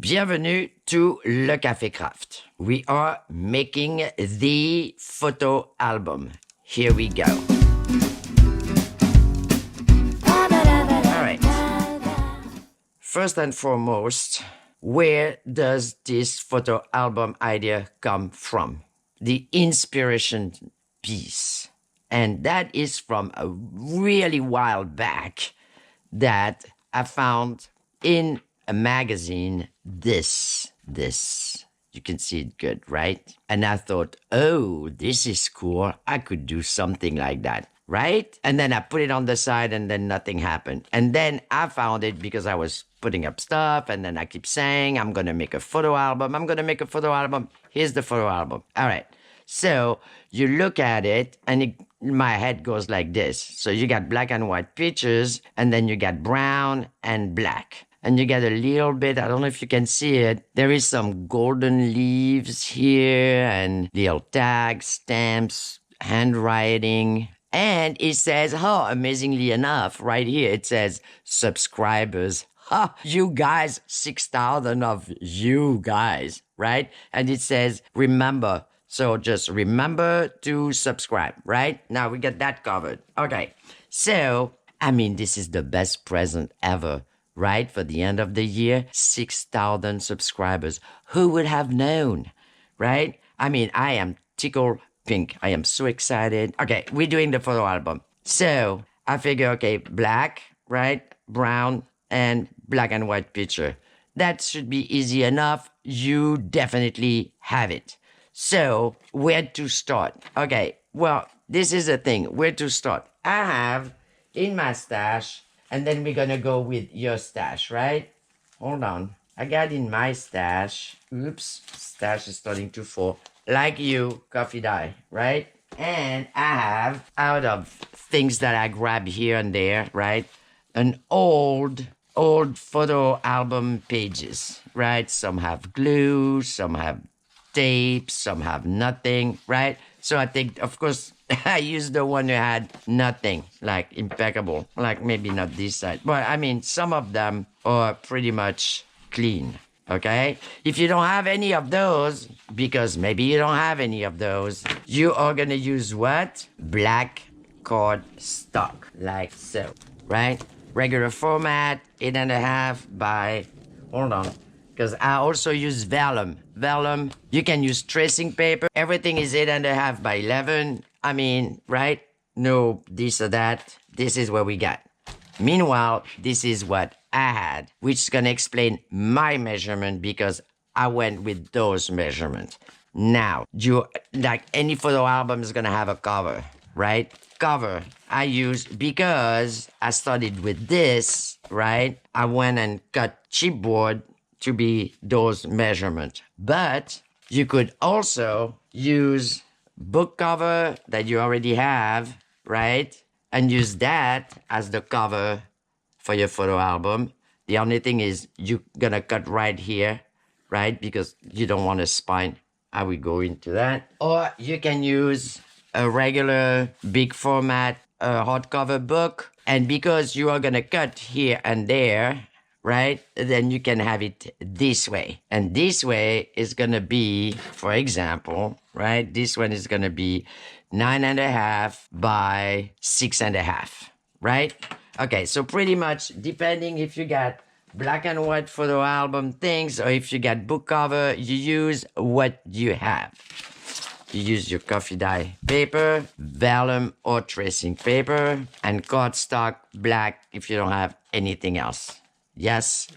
Bienvenue to Le Café Craft. We are making the photo album. Here we go. All right. First and foremost, where does this photo album idea come from? The inspiration piece. And that is from a really while back that I found in a magazine, this. You can see it good, right? And I thought, oh, this is cool. I could do something like that, right? And then I put it on the side and then nothing happened. And then I found it because I was putting up stuff and then I keep saying, I'm going to make a photo album. Here's the photo album. All right. So you look at it and my head goes like this. So you got black and white pictures and then you got brown and black. And you get a little bit, I don't know if you can see it, there is some golden leaves here and little tags, stamps, handwriting. And it says, amazingly enough, right here, it says subscribers. You guys, 6,000 of you guys, right? And it says, remember. So just remember to subscribe, right? Now we got that covered. Okay. So, this is the best present ever. Right? For the end of the year, 6,000 subscribers. Who would have known? Right? I am tickled pink. I am so excited. Okay, we're doing the photo album. So I figure, okay, black, right? Brown and black and white picture. That should be easy enough. You definitely have it. So where to start? Okay, well, this is the thing. Where to start? I have in my stash. And then we're going to go with your stash, right? Hold on. I got in my stash. Oops. Stash is starting to fall. Like you, coffee dye, right? And I have, out of things that I grab here and there, right? An old photo album pages, right? Some have glue, some have tape, some have nothing, right? So I think, of course, I used the one who had nothing, like impeccable, like maybe not this side. But some of them are pretty much clean, okay? If you don't have any of those, because maybe you don't have any of those, you are going to use what? Black card stock, like so, right? Regular format, 8.5 by, hold on. Because I also use vellum. Vellum, you can use tracing paper. Everything is 8.5 by 11. Right? No, this or that. This is what we got. Meanwhile, this is what I had, which is going to explain my measurement because I went with those measurements. Now, like any photo album is going to have a cover, right? Cover I use because I started with this, right? I went and cut chipboard to be those measurements. But you could also use book cover that you already have, right? And use that as the cover for your photo album. The only thing is you're gonna cut right here, right? Because you don't want a spine. I will go into that. Or you can use a regular big format hardcover book. And because you are gonna cut here and there, right? Then you can have it this way. And this way is going to be, for example, right? This one is going to be 9.5 by 6.5, right? Okay, so pretty much depending if you got black and white photo album things or if you got book cover, you use what you have. You use your coffee dye paper, vellum or tracing paper, and cardstock black if you don't have anything else. Yes.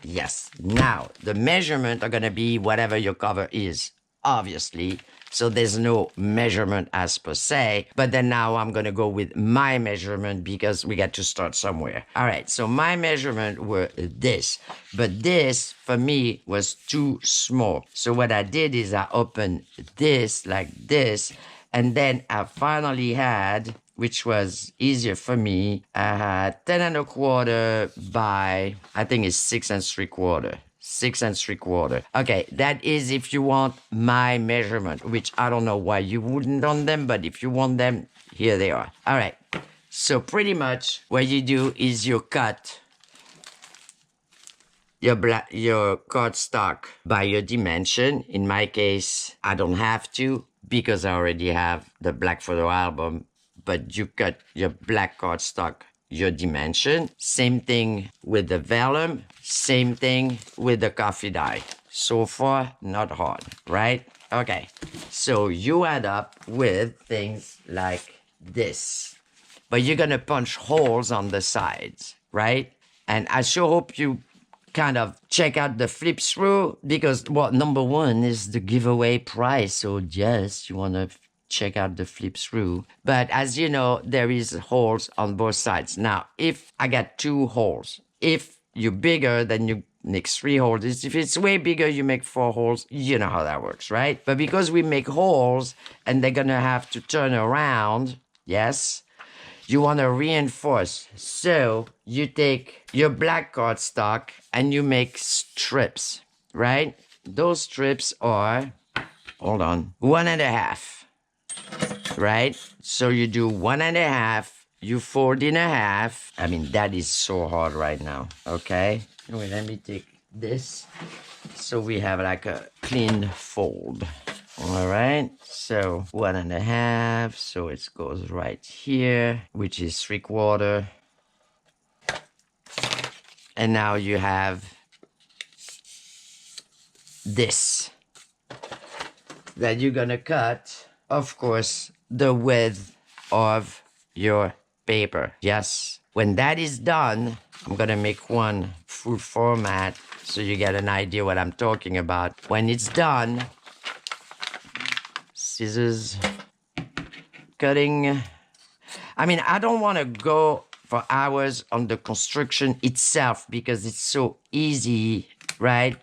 Now, the measurement are going to be whatever your cover is, obviously. So there's no measurement as per se. But then now I'm going to go with my measurement because we got to start somewhere. All right, so my measurement were this. But this, for me, was too small. So what I did is I opened this like this. And then I finally had, which was easier for me, I had 10.25 by, I think it's 6 3/4. 6 3/4. Okay, that is if you want my measurement, which I don't know why you wouldn't want them, but if you want them, here they are. All right, so pretty much what you do is you cut your cardstock by your dimension. In my case, I don't have to because I already have the black photo album, but you cut your black cardstock your dimension. Same thing with the vellum, same thing with the coffee dye. So far, not hard, right? Okay, so you end up with things like this. But you're gonna punch holes on the sides, right? And I sure hope you kind of check out the flip through because, well, number one is the giveaway prize. So yes, you want to check out the flip through. But as you know, there is holes on both sides. Now, if I got 2 holes, if you're bigger, then you make 3 holes. If it's way bigger, you make 4 holes. You know how that works, right? But because we make holes and they're going to have to turn around, yes, you want to reinforce. So you take your black cardstock and you make strips, right? Those strips are, hold on, 1.5, right? So you do 1.5, you fold in a half. I mean, that is so hard right now, okay? Wait, let me take this. So we have like a clean fold. All right, so 1.5, so it goes right here, which is 3/4. And now you have this that you're gonna cut, of course, the width of your paper. Yes, when that is done, I'm gonna make one full format so you get an idea what I'm talking about. When it's done, scissors, cutting. I mean, I don't want to go for hours on the construction itself because it's so easy, right?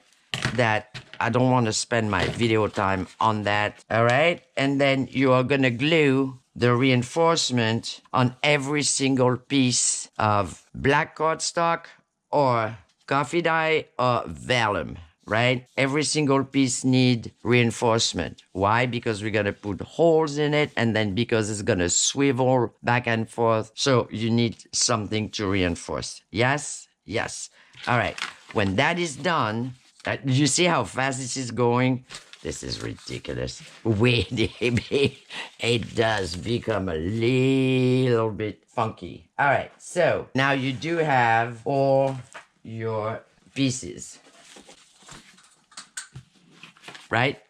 That I don't want to spend my video time on that, all right? And then you are going to glue the reinforcement on every single piece of black cardstock or coffee dye or vellum, right? Every single piece need reinforcement. Why? Because we're gonna put holes in it, and then because it's gonna swivel back and forth. So you need something to reinforce. Yes? Yes. All right. When that is done, you see how fast this is going? This is ridiculous. Wait, it does become a little bit funky. All right. So now you do have all your pieces. Right?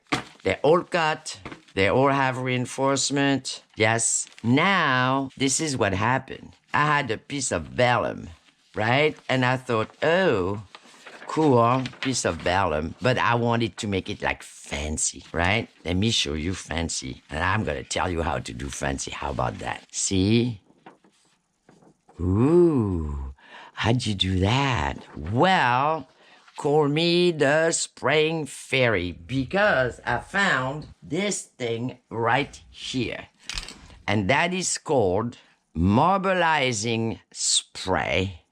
They're all cut. They all have reinforcement. Yes. Now, this is what happened. I had a piece of vellum, right? And I thought, oh, cool, piece of vellum. But I wanted to make it like fancy, right? Let me show you fancy. And I'm going to tell you how to do fancy. How about that? See? Ooh, how'd you do that? Well, call me the spraying fairy because I found this thing right here. And that is called marbleizing spray.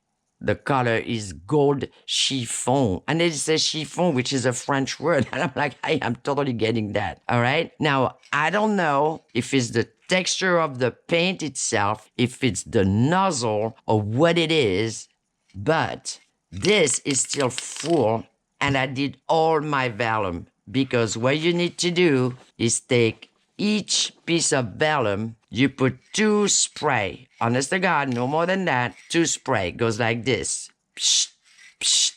The color is gold chiffon. And it says chiffon, which is a French word. And I'm like, hey, I'm totally getting that. All right. Now, I don't know if it's the texture of the paint itself, if it's the nozzle or what it is, but this is still full, and I did all my vellum because what you need to do is take each piece of vellum, you put 2 spray. Honest to God, no more than that. 2 spray goes like this. Psh, psh,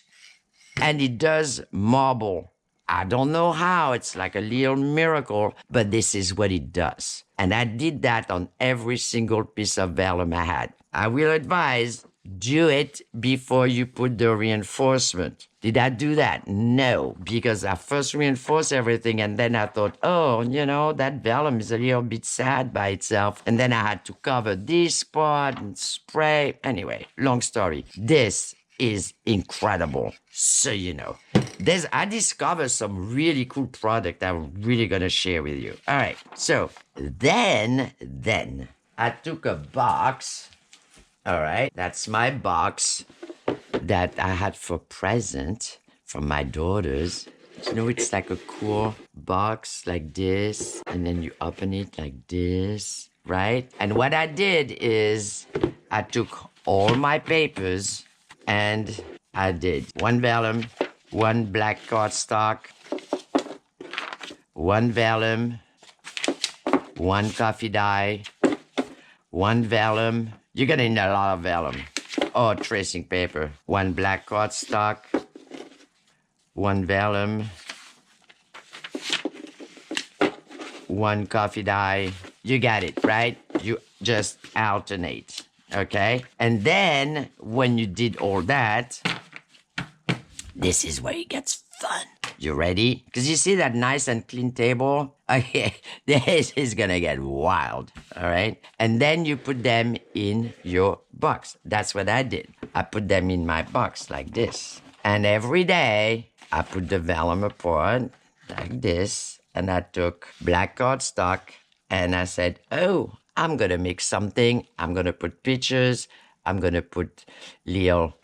and it does marble. I don't know how. It's like a little miracle, but this is what it does. And I did that on every single piece of vellum I had. I will advise, do it before you put the reinforcement. Did I do that? No, because I first reinforced everything and then I thought, oh, you know, that vellum is a little bit sad by itself. And then I had to cover this part and spray. Anyway, long story. This is incredible. So, you know, I discovered some really cool product I'm really going to share with you. All right. So then I took a box. All right. That's my box that I had for present from my daughters. You know, it's like a cool box like this. And then you open it like this, right? And what I did is I took all my papers and I did one vellum, one black cardstock, one vellum, one coffee dye, one vellum. You're gonna need a lot of vellum or tracing paper. One black cardstock, one vellum, one coffee dye. You got it, right? You just alternate, okay? And then when you did all that, this is where it gets fun. You ready? Because you see that nice and clean table? Okay, this is gonna get wild, all right? And then you put them in your box. That's what I did. I put them in my box like this. And every day, I put the vellum apart like this. And I took black cardstock and I said, oh, I'm gonna make something. I'm gonna put pictures. I'm gonna put little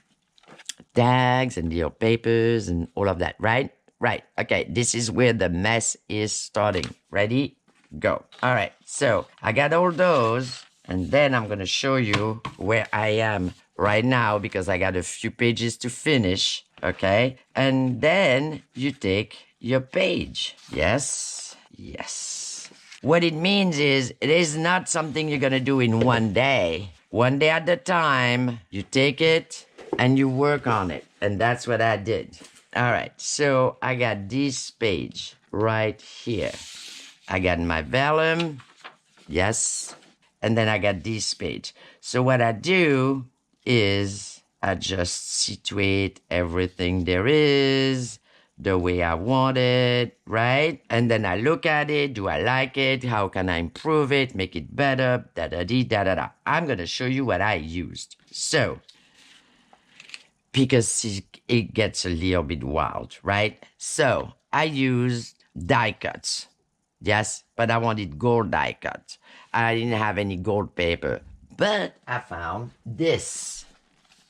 tags and little papers and all of that, right? Right. Okay, this is where the mess is starting. Ready? Go. All right, so I got all those, and then I'm gonna show you where I am right now because I got a few pages to finish, okay? And then you take your page. Yes, yes. What it means is it is not something you're gonna do in one day. One day at a time, you take it and you work on it. And that's what I did. All right, so I got this page right here. I got my vellum, yes, and then I got this page. So what I do is I just situate everything there is the way I want it, right? And then I look at it. Do I like it? How can I improve it, make it better, da-da-dee, da-da-da. I'm going to show you what I used. So, because it gets a little bit wild, right? So I used die cuts, yes, but I wanted gold die cuts. I didn't have any gold paper, but I found this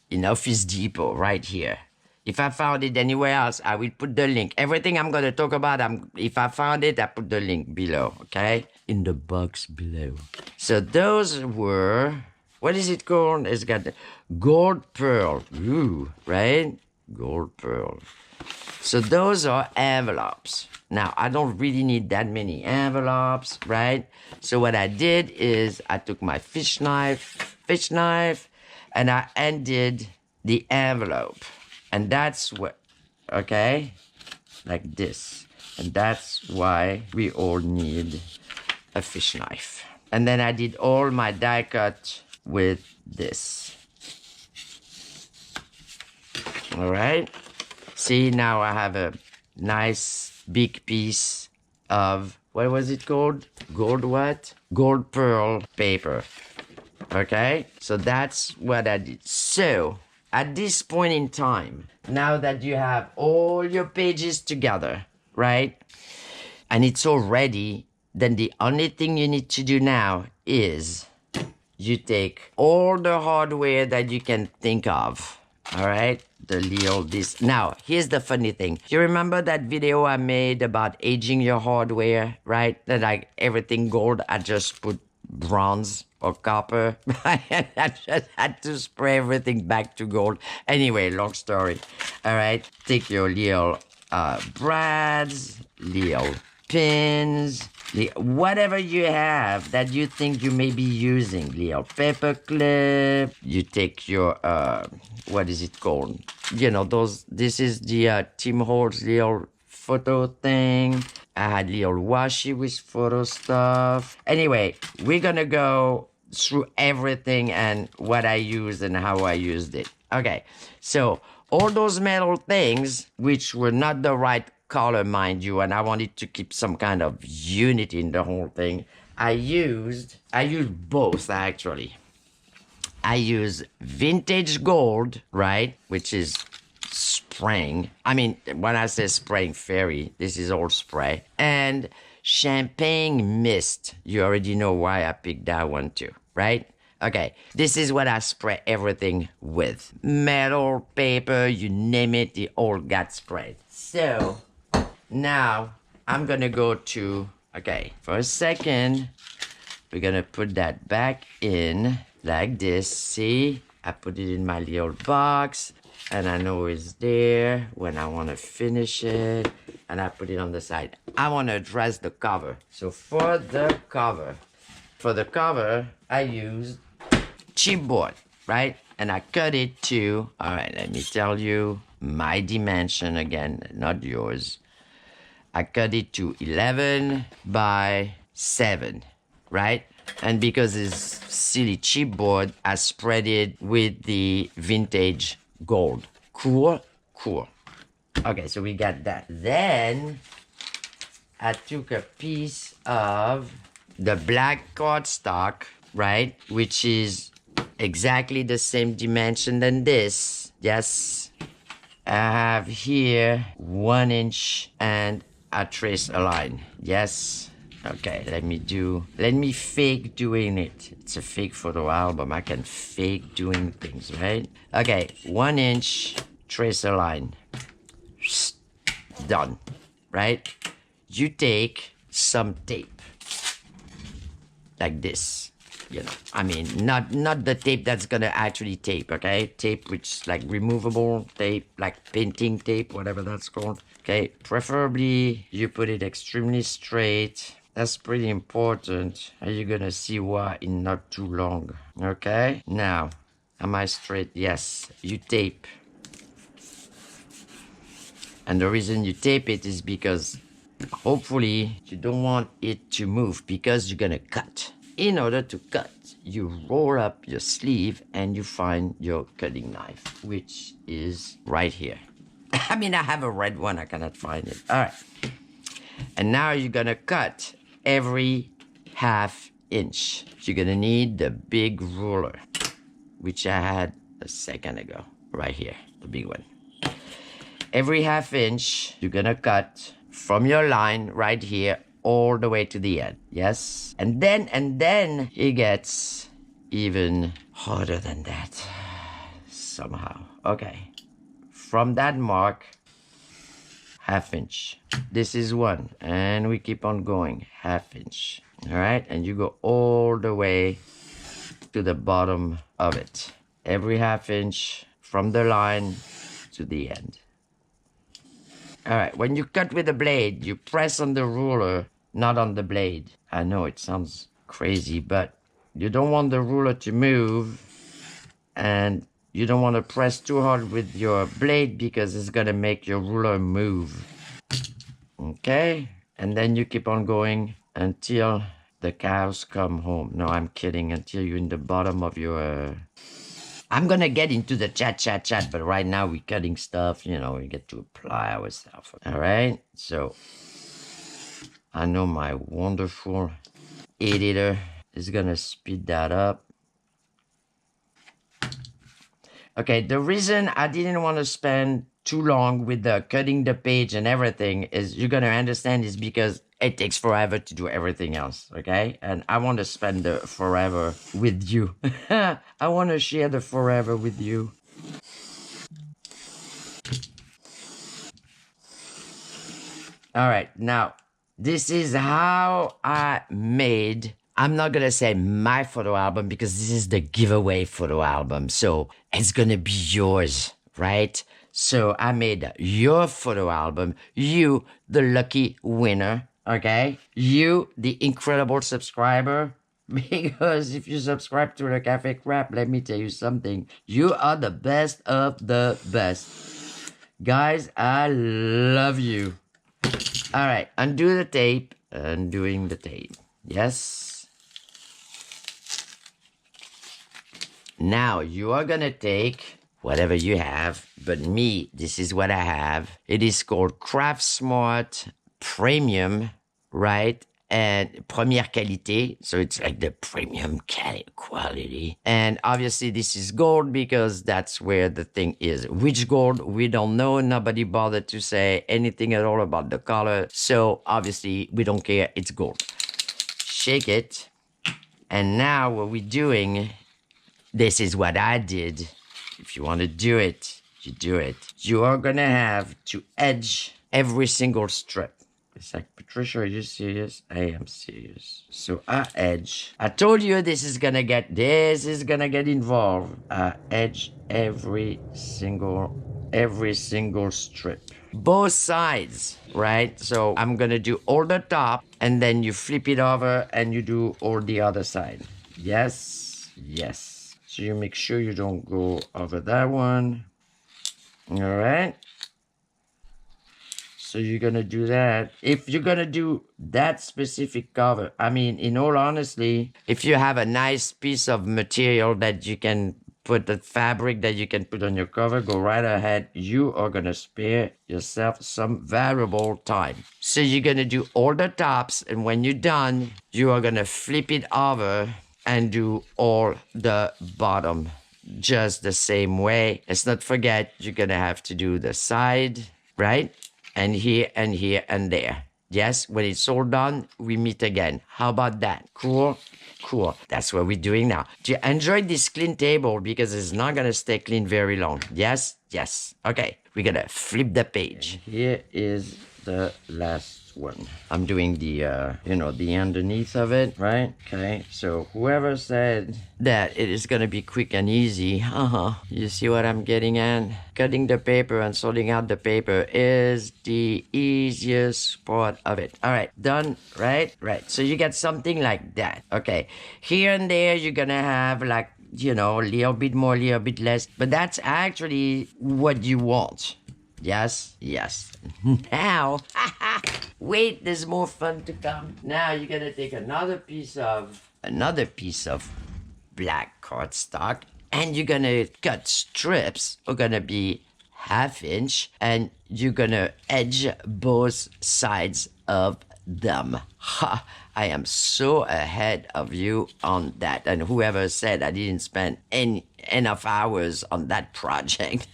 in Office Depot right here. If I found it anywhere else, I will put the link. Everything I'm going to talk about, if I found it, I put the link below, okay? In the box below. So those were... What is it called? It's got the gold pearl. Ooh, right? Gold pearl. So those are envelopes. Now, I don't really need that many envelopes, right? So what I did is I took my fish knife, and I undid the envelope. And that's what, okay? Like this. And that's why we all need a fish knife. And then I did all my die cut with this. All right. See, now I have a nice big piece of, what was it called? Gold what? Gold pearl paper. Okay. So that's what I did. So at this point in time, now that you have all your pages together, right? And it's all ready, then the only thing you need to do now is you take all the hardware that you can think of, all right? The little this. Now, here's the funny thing. You remember that video I made about aging your hardware, right? That everything gold, I just put bronze or copper. I just had to spray everything back to gold. Anyway, long story. All right, take your little brads, little pins, whatever you have that you think you may be using, little paper clip. You take your what is it called? You know, those. This is the Tim Holtz little photo thing. I had little washi with photo stuff. Anyway, we're gonna go through everything and what I used and how I used it. Okay, so all those metal things, which were not the right color, mind you, and I wanted to keep some kind of unity in the whole thing. I used both, actually. I use vintage gold, right, which is spraying. I mean, when I say spraying fairy, this is all spray. And champagne mist. You already know why I picked that one too, right? Okay, this is what I spray everything with. Metal, paper, you name it, it all got sprayed. So now I'm gonna go to, okay, for a second, we're gonna put that back in like this. See, I put it in my little box. and I know it's there when I want to finish it, and I put it on the side. I want to address the cover. So for the cover, I used chipboard, right? And I cut it to, all right, let me tell you my dimension again, not yours. I cut it to 11 by 7, right? And because it's silly chipboard, I spread it with the vintage gold. Cool? Cool. Okay, so we got that. Then I took a piece of the black cardstock, right? Which is exactly the same dimension than this. Yes. I have here 1 inch and I trace a line. Yes. Okay, let me fake doing it. It's a fake photo album. I can fake doing things, right? Okay, 1 inch, trace a line. Done, right? You take some tape like this, you know. I mean, not the tape that's gonna actually tape, okay? Tape which is like removable tape, like painting tape, whatever that's called. Okay, preferably you put it extremely straight. That's pretty important. And you're gonna see why in not too long. Okay? Now, am I straight? Yes. You tape. And the reason you tape it is because hopefully you don't want it to move because you're gonna cut. In order to cut, you roll up your sleeve and you find your cutting knife, which is right here. I mean, I have a red one. I cannot find it. All right. And now you're gonna cut every ½ inch. You're gonna need the big ruler, which I had a second ago, right here, the big one. Every ½ inch, you're gonna cut from your line right here all the way to the end. Yes? And then it gets even harder than that somehow. Okay. From that mark, ½ inch. This is 1, and we keep on going, ½ inch. All right, and you go all the way to the bottom of it. Every ½ inch from the line to the end. All right, when you cut with a blade, you press on the ruler, not on the blade. I know it sounds crazy, but you don't want the ruler to move, and you don't want to press too hard with your blade because it's going to make your ruler move. Okay? And then you keep on going until the cows come home. No, I'm kidding. Until you're in the bottom of your... I'm going to get into the chat. But right now we're cutting stuff. You know, we get to apply ourselves. All right? So I know my wonderful editor is going to speed that up. Okay, the reason I didn't want to spend too long with the cutting the page and everything is you're going to understand is because it takes forever to do everything else, okay? And I want to spend the forever with you. I want to share the forever with you. All right, now, this is how I made... I'm not going to say my photo album because this is the giveaway photo album. So it's going to be yours, right? So I made your photo album. You, the lucky winner, okay? You, the incredible subscriber. Because if you subscribe to the Cafe Crap, let me tell you something. You are the best of the best. Guys, I love you. All right, undo the tape. Undoing the tape. Yes. Now, you are going to take whatever you have, but me, this is what I have. It is called Craft Smart Premium, right? And Première Qualité, so it's like the premium quality. And obviously, this is gold because that's where the thing is. Which gold? We don't know. Nobody bothered to say anything at all about the color. So obviously, we don't care. It's gold. Shake it. And now what we're doing... This is what I did. If you want to do it, you do it. You are going to have to edge every single strip. It's like, Patricia, are you serious? I am serious. So our edge, I told you this is gonna get involved. Edge every single strip. Both sides, right? So I'm gonna do all the top and then you flip it over and you do all the other side. Yes, yes. So you make sure you don't go over that one. All right. So you're gonna do that. If you're gonna do that specific cover, I mean, in all honesty, if you have a nice piece of material that you can put the fabric that you can put on your cover, go right ahead. You are gonna spare yourself some valuable time. So you're gonna do all the tops, and when you're done, you are gonna flip it over and do all the bottom just the same way. Let's not forget, you're gonna have to do the side, right? And here and here and there. Yes, when it's all done, we meet again. How about that? Cool? Cool. That's what we're doing now. Do you enjoy this clean table? Because it's not going to stay clean very long. Yes? Yes. Okay, we're going to flip the page. And here is the last one. I'm doing the, the underneath of it, right? Okay, so whoever said that it is going to be quick and easy, you see what I'm getting at? Cutting the paper and sorting out the paper is the easiest part of it. All right, done, right? Right, so you get something like that. Okay, here and there, you're going to have like, a little bit more, a little bit less, but that's actually what you want. Yes, yes. Now, wait, there's more fun to come. Now you're gonna take another piece of black cardstock, and you're gonna cut strips. Are gonna be 1/2 inch, and you're gonna edge both sides of them. Ha! I am so ahead of you on that. And whoever said I didn't spend enough hours on that project.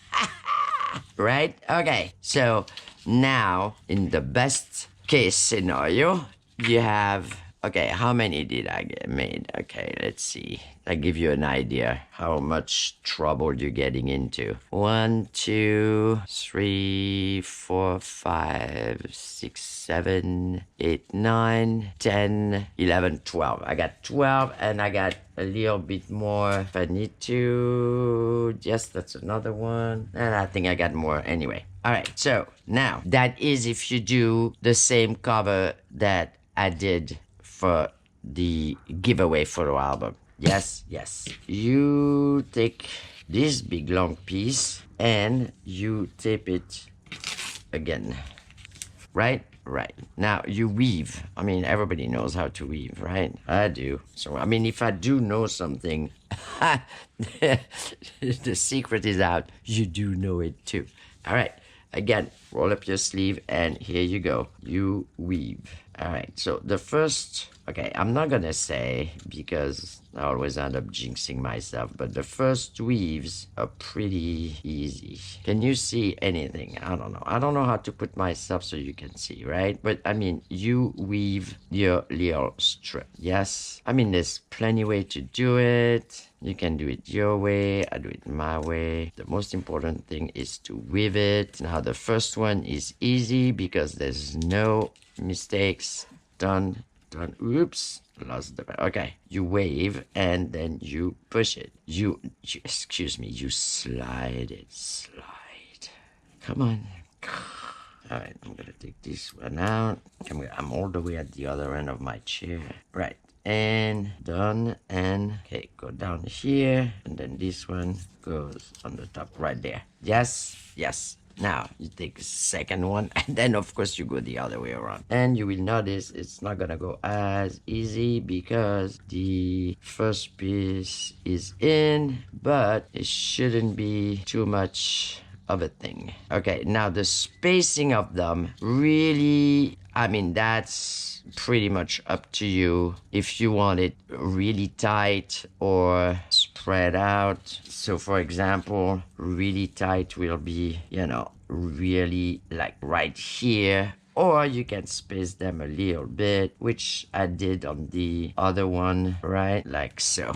Right? Okay, so now in the best case scenario, you have, okay, how many did I get made? Okay, let's see. I give you an idea how much trouble you're getting into. 1, 2, 3, 4, 5, 6, 7, 8, 9, 10, 11, 12. I got 12 and I got a little bit more if I need to. Yes, that's another one. And I think I got more anyway. All right, so now that is if you do the same cover that I did for the giveaway photo album. Yes, yes. You take this big long piece and you tape it again. Right? Right. Now you weave. I mean, everybody knows how to weave, right? I do. So, I mean, if I do know something, the secret is out. You do know it too. All right. Again, roll up your sleeve and here you go. You weave. All right. So the first, okay, I'm not going to say because I always end up jinxing myself, but the first weaves are pretty easy. Can you see anything? I don't know. I don't know how to put myself so you can see, right? But I mean, you weave your little strip. Yes. I mean, there's plenty way to do it. You can do it your way. I do it my way. The most important thing is to weave it. Now, the first one is easy because there's no mistakes. Done. Oops. Lost the... Okay. You wave and then you push it. You slide it. Slide. Come on. All right. I'm going to take this one out. I'm all the way at the other end of my chair. Right. And done, and okay, go down here, and then this one goes on the top right there. Yes, yes. Now you take the second one, and then of course you go the other way around. And you will notice it's not gonna go as easy because the first piece is in, but it shouldn't be too much of a thing. Okay, now the spacing of them really, I mean, that's pretty much up to you if you want it really tight or spread out. So for example, really tight will be, really like right here, or you can space them a little bit, which I did on the other one, right? Like so.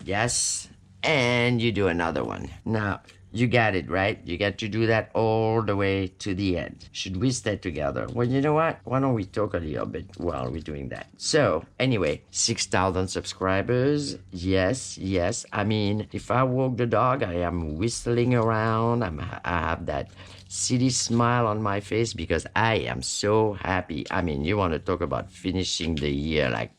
Yes. And you do another one. Now, You got it, right? You got to do that all the way to the end. Should we stay together? Well, you know what? Why don't we talk a little bit while we're doing that? So, anyway, 6,000 subscribers. Yes, yes. I mean, if I walk the dog, I am whistling around. I have that silly smile on my face because I am so happy. I mean, you want to talk about finishing the year like,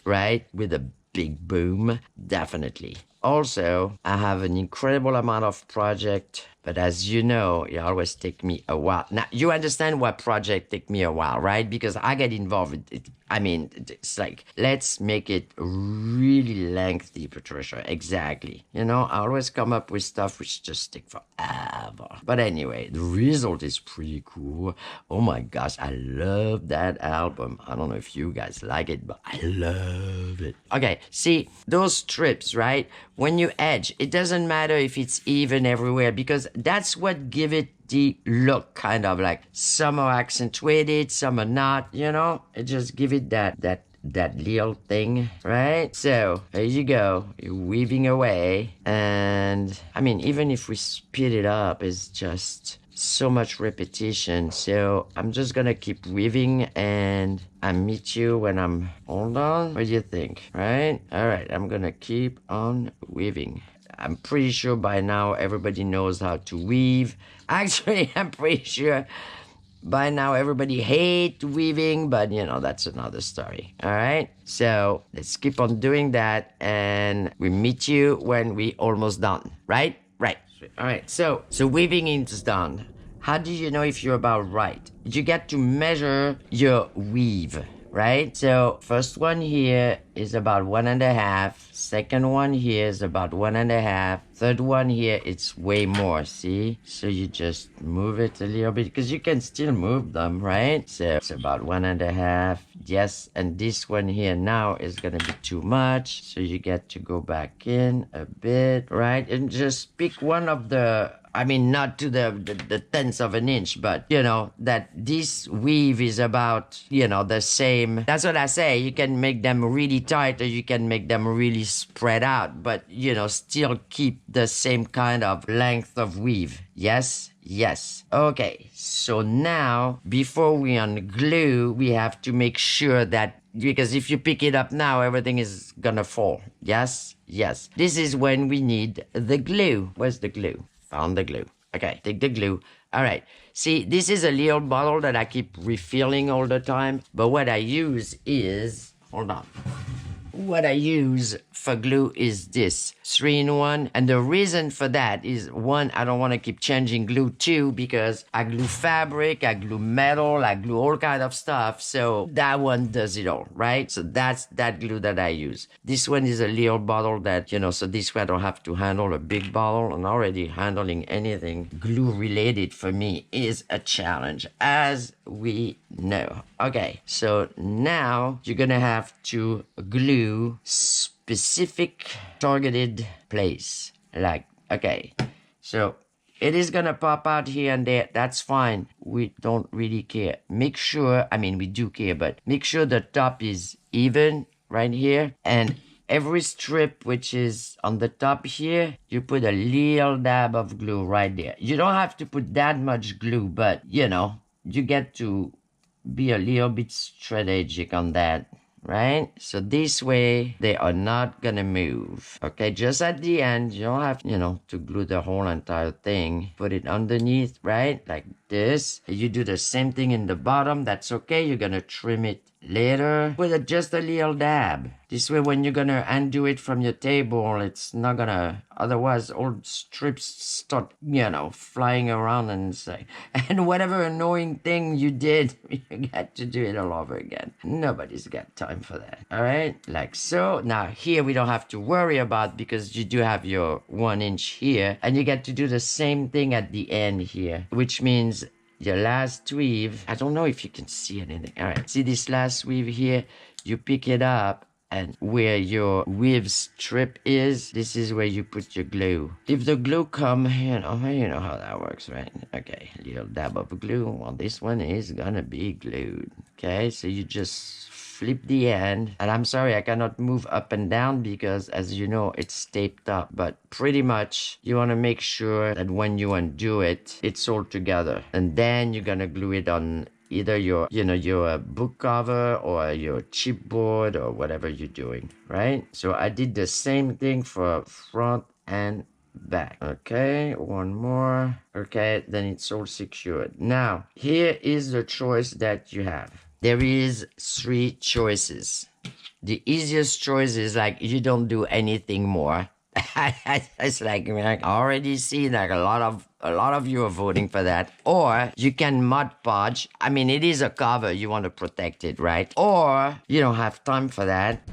right? With a big boom. Definitely. Also, I have an incredible amount of project, but as you know, it always take me a while. Now, you understand why project take me a while, right? Because I get involved with it. I mean, it's like, let's make it really lengthy, Patricia. Exactly. You know, I always come up with stuff which just take forever. But anyway, the result is pretty cool. Oh my gosh, I love that album. I don't know if you guys like it, but I love it. Okay, see, those strips, right? When you edge, it doesn't matter if it's even everywhere because that's what give it the look, kind of like some are accentuated, some are not, you know? It just give it that little thing, right? So there you go, you're weaving away. And I mean, even if we speed it up, it's just so much repetition. So I'm just gonna keep weaving and I meet you when I'm, hold on, what do you think, right? All right, I'm gonna keep on weaving. I'm pretty sure by now everybody knows how to weave. Actually, I'm pretty sure by now everybody hates weaving, but you know, that's another story. All right, so let's keep on doing that and we meet you when we almost done, right? Right. All right, so weaving is done. How do you know if you're about right? You get to measure your weave, right? So first one here is about 1.5. Second one here is about 1.5. Third one here, it's way more, see? So you just move it a little bit because you can still move them, right? So it's about 1.5. Yes, and this one here now is gonna be too much. So you get to go back in a bit, right? And just pick one of the, I mean, not to the tenth of an inch, but you know, that this weave is about, you know, the same. That's what I say. You can make them really tight or you can make them really spread out, but you know, still keep the same kind of length of weave. Yes? Yes. Okay, so now, before we unglue, we have to make sure that, because if you pick it up now, everything is gonna fall. Yes? Yes. This is when we need the glue. Where's the glue? Found the glue. Okay, take the glue. All right. See, this is a little bottle that I keep refilling all the time, but what I use is, hold on. What I use for glue is this 3-in-1, and the reason for that is, one, I don't want to keep changing glue. Two, because I glue fabric, I glue metal, I glue all kind of stuff, so that one does it all, right? So that's that glue that I use. This one is a little bottle that, you know, so this way I don't have to handle a big bottle, and already handling anything glue related for me is a challenge, as we know. Okay, so now you're gonna have to glue specific targeted place. Like, okay, so it is gonna pop out here and there. That's fine. We don't really care. Make sure, I mean, we do care, but make sure the top is even right here. And every strip which is on the top here, you put a little dab of glue right there. You don't have to put that much glue, but you know, you get to be a little bit strategic on that, right? So this way they are not gonna move. Okay, just at the end, you don't have, you know, to glue the whole entire thing. Put it underneath, right? Like this. You do the same thing in the bottom. That's okay. You're gonna trim it later. Put just a little dab. This way, when you're gonna undo it from your table, it's not gonna, otherwise all strips start, you know, flying around and say, and whatever annoying thing you did, you got to do it all over again. Nobody's got time for that. All right, like so. Now here we don't have to worry about, because you do have your 1 inch here, and you get to do the same thing at the end here, which means your last weave, I don't know if you can see anything. All right, see this last weave here? You pick it up, and where your weave strip is, this is where you put your glue. If the glue come, you know how that works, right? Okay, a little dab of glue. Well, this one is gonna be glued. Okay, so you just flip the end. And I'm sorry, I cannot move up and down because, as you know, it's taped up. But pretty much, you want to make sure that when you undo it, it's all together. And then you're going to glue it on either your, your book cover or your chipboard or whatever you're doing, right? So I did the same thing for front and back. Okay, one more. Okay, then it's all secured. Now, here is the choice that you have. There is 3 choices. The easiest choice is like you don't do anything more. It's like I already see like a lot of you are voting for that. Or you can Mod Podge. I mean, it is a cover. You want to protect it, right? Or you don't have time for that.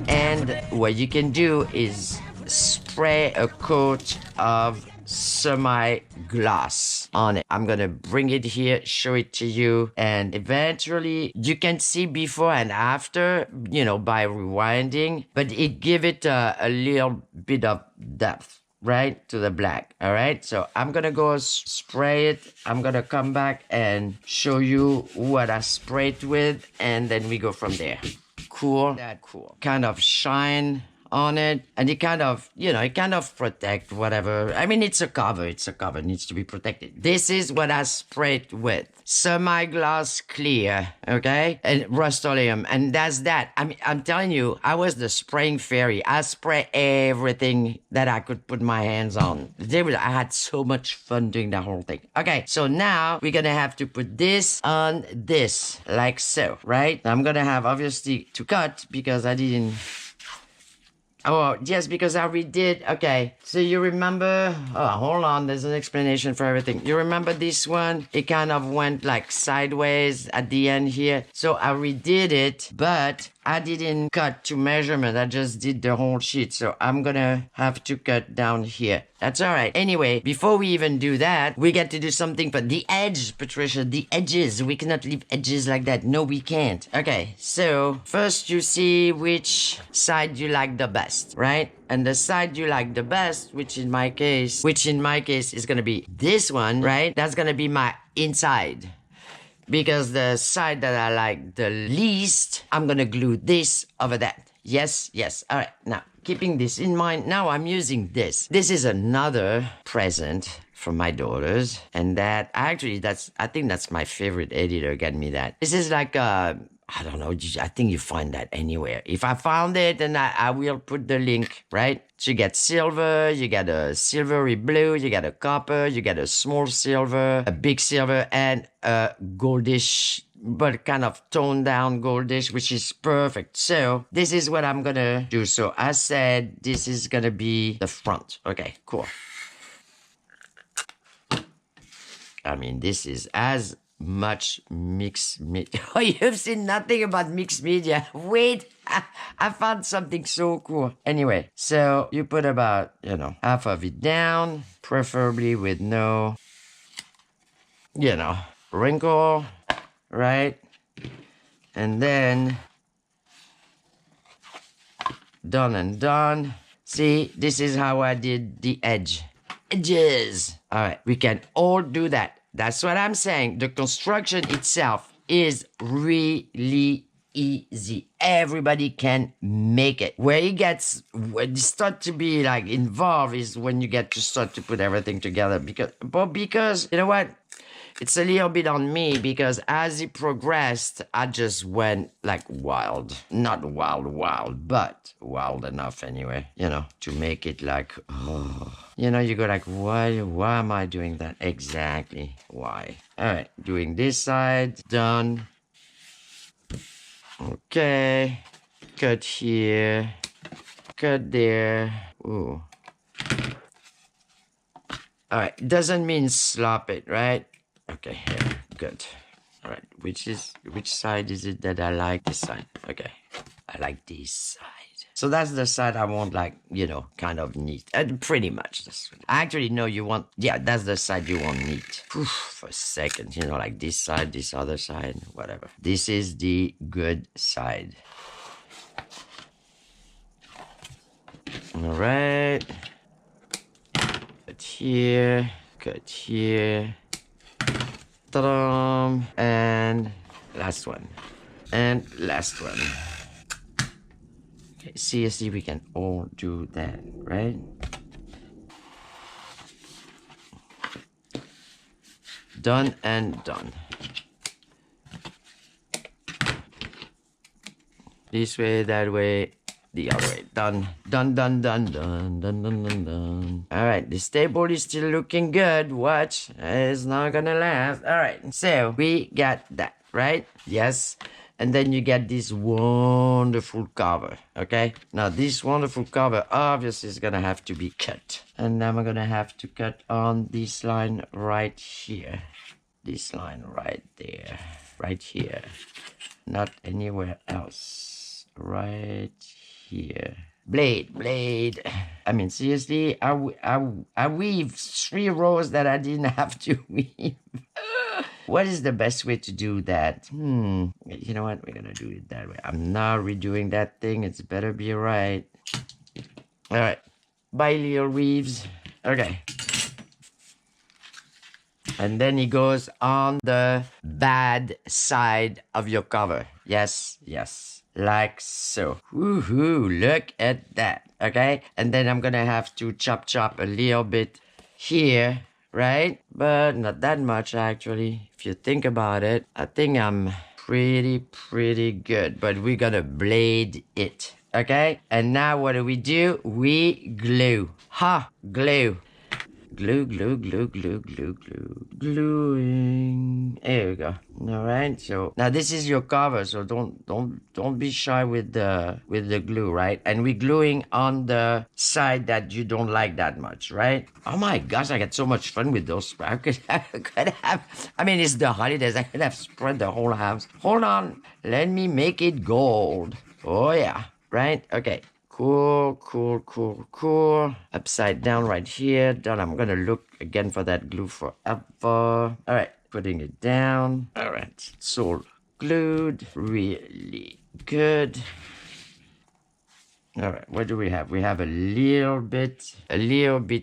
And what you can do is spray a coat of semi-gloss on it. I'm gonna bring it here, show it to you, and eventually you can see before and after, by rewinding, but it give it a little bit of depth, right, to the black. All right, so I'm gonna go spray it. I'm gonna come back and show you what I sprayed with, and then we go from there. Cool. That cool. Kind of shine on it, and it kind of protect whatever. I mean, it's a cover, it needs to be protected. This is what I sprayed with. Semi-gloss clear, okay? And Rust-Oleum, and that's that. I mean, I'm telling you, I was the spraying fairy. I spray everything that I could put my hands on. I had so much fun doing the whole thing. Okay, so now we're gonna have to put this on this, like so, right? I'm gonna have, obviously, to cut because I didn't... Oh, yes, because I redid. Okay, so you remember... Oh, hold on. There's an explanation for everything. You remember this one? It kind of went like sideways at the end here. So I redid it, but I didn't cut to measurement. I just did the whole sheet. So I'm gonna have to cut down here. That's all right. Anyway, before we even do that, we get to do something for the edge, Patricia. The edges. We cannot leave edges like that. No, we can't. Okay, so first you see which side you like the best, right? And the side you like the best, which in my case is gonna be this one, right? That's gonna be my inside. Because the side that I like the least, I'm gonna glue this over that. Yes. All right, now, keeping this in mind, now I'm using this. This is another present from my daughters. And that, actually, I think that's my favorite editor, got me that. This is like, I don't know, I think you find that anywhere. If I found it, then I will put the link, right? So you get silver, you get a silvery blue, you get a copper, you get a small silver, a big silver, and a goldish, but kind of toned down goldish, which is perfect. So this is what I'm gonna do. So I said this is gonna be the front. Okay, cool. I mean, this is as much mixed media. Oh, you've seen nothing about mixed media. Wait, I found something so cool. Anyway, so you put about, half of it down, preferably with no, wrinkle, right? And then, done and done. See, this is how I did the edges. All right, we can all do that. That's what I'm saying. The construction itself is really easy. Everybody can make it. Where you start to be like involved is when you get to start to put everything together. Because you know what? It's a little bit on me because as it progressed, I just went like wild. Not wild, but wild enough anyway, to make it like, oh. You go like, why am I doing that? Exactly. Why? All right, doing this side, done. Okay, cut here, cut there. Ooh. All right, doesn't mean slop it, right? Okay, here, good. All right, which side is it that I like? This side. Okay, I like this side. So that's the side I want, like, kind of neat. Pretty much. Actually, no, that's the side you want neat. For a second, like this side, this other side, whatever. This is the good side. All right. Cut here, cut here. Ta-da! And last one. And last one. Okay, seriously, we can all do that, right? Done and done. This way, that way, the other way. Done, done, done, done, done, done, done, done, done. All right, this table is still looking good. Watch, it's not gonna last. All right, so we got that, right? Yes. And then you get this wonderful cover, okay? Now, this wonderful cover obviously is gonna have to be cut. And I'm gonna have to cut on this line right here. This line right there, right here. Not anywhere else. Right here. Blade. I mean, seriously, I weave 3 rows that I didn't have to weave. What is the best way to do that? You know what? We're gonna do it that way. I'm not redoing that thing. It's better be right. All right. Bye, little weaves. Okay. And then it goes on the bad side of your cover. Yes. Like so. Woohoo, look at that. Okay? And then I'm gonna have to chop a little bit here, right? But not that much actually. If you think about it, I think I'm pretty good. But we're gonna blade it. Okay? And now what do? We glue. Glue. Gluing. There we go. All right. So now this is your cover. So don't be shy with the glue, right? And we're gluing on the side that you don't like that much, right? Oh my gosh, I got so much fun with those. I could have. I mean, it's the holidays. I could have spread the whole house. Hold on. Let me make it gold. Oh yeah. Right. Okay. Cool. Upside down right here. Then I'm gonna look again for that glue forever. All right, putting it down. All right, it's all glued. Really good. All right, what do we have? We have a little bit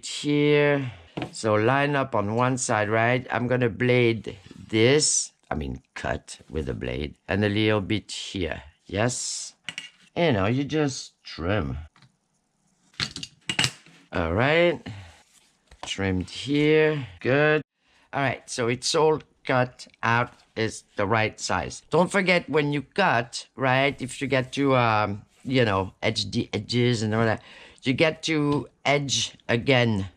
here. So line up on one side, right? I'm gonna blade this. I mean, cut with a blade, and a little bit here. Yes. You know, you just trim. All right. Trimmed here. Good. All right. So it's all cut out. Is the right size. Don't forget when you cut, right? If you get to, edge the edges and all that, you get to edge again,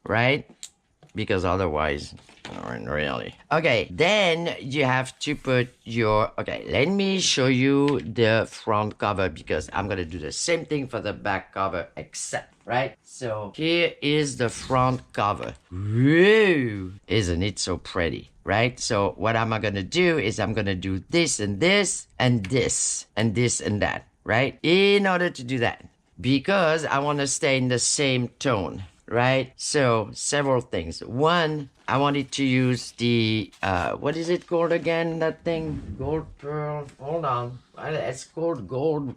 right? Because otherwise, not really. Okay, then you have to put your... Okay, let me show you the front cover because I'm going to do the same thing for the back cover except, right? So here is the front cover. Woo! Isn't it so pretty, right? So what am I going to do is I'm going to do this and this and this and this and that, right? In order to do that, because I want to stay in the same tone. Right? So, several things. One, I wanted to use the, what is it called again, that thing? Gold pearl. Hold on. It's called gold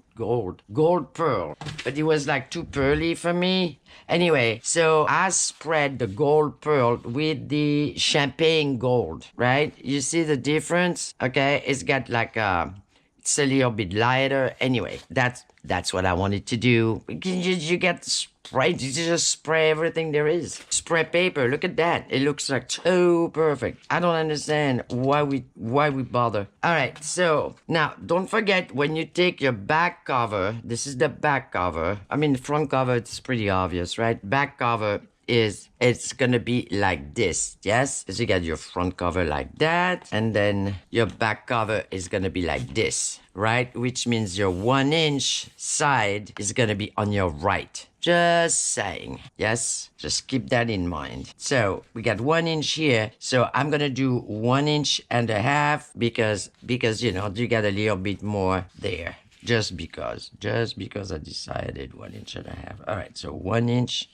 pearl. But it was like too pearly for me. Anyway, so I spread the gold pearl with the champagne gold, right? You see the difference? Okay, it's got like, it's a little bit lighter. Anyway, that's what I wanted to do. You get spray. You just spray everything there is. Spray paper. Look at that. It looks like so perfect. I don't understand why we bother. All right. So now don't forget when you take your back cover. This is the back cover. I mean, the front cover. It's pretty obvious, right? Back cover it's gonna be like this, yes? So you got your front cover like that, and then your back cover is gonna be like this, right? Which means your 1-inch side is gonna be on your right. Just saying, yes? Just keep that in mind. So we got 1 inch here, so I'm gonna do 1.5 inches because you got a little bit more there. Just because I decided 1.5 inches. All right, so 1.5 inches.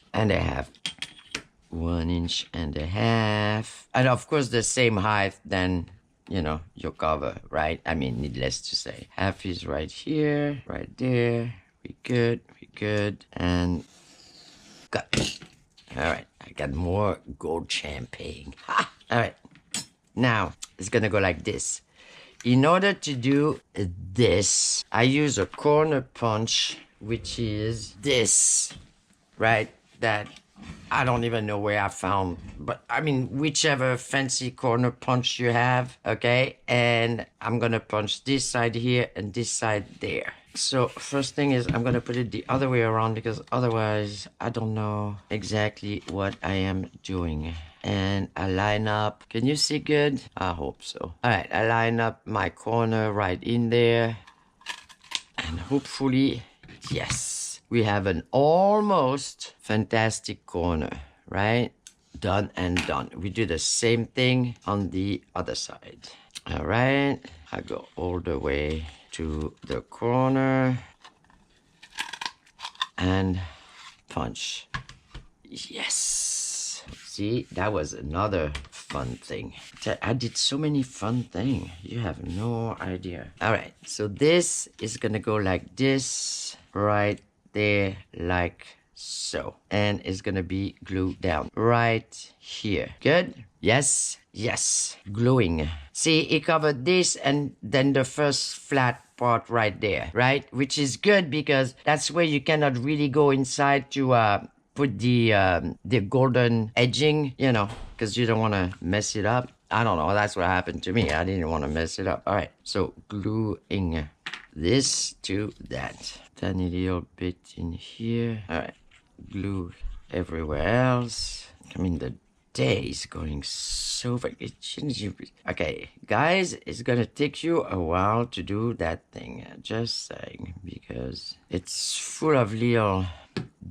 1.5 inches. And of course, the same height than, your cover, right? I mean, needless to say. Half is right here, right there. We good. And cut. All right, I got more gold champagne. Ha! All right, now it's gonna go like this. in order to do this, I use a corner punch, which is this, right? That I don't even know where I found, but I mean, whichever fancy corner punch you have, okay? And I'm gonna punch this side here and this side there. So first thing is I'm gonna put it the other way around because otherwise I don't know exactly what I am doing. And I line up, can you see good? I hope so. All right, I line up my corner right in there. And hopefully, yes, we have an almost fantastic corner, right? Done and done. We do the same thing on the other side. All right, I go all the way to the corner and punch. Yes. See, that was another fun thing. I did so many fun things. You have no idea. All right, so this is gonna go like this, right there, like so. And it's gonna be glued down right here. Good? Yes, yes, gluing. See, it covered this and then the first flat part right there, right? Which is good because that's where you cannot really go inside to put the golden edging, you know, because you don't want to mess it up. I don't know, that's what happened to me. I didn't want to mess it up. All right, so gluing this to that. Tiny little bit in here. All right, glue everywhere else. I mean, the day is going so fast. Okay, guys, it's gonna take you a while to do that thing. Just saying, because it's full of little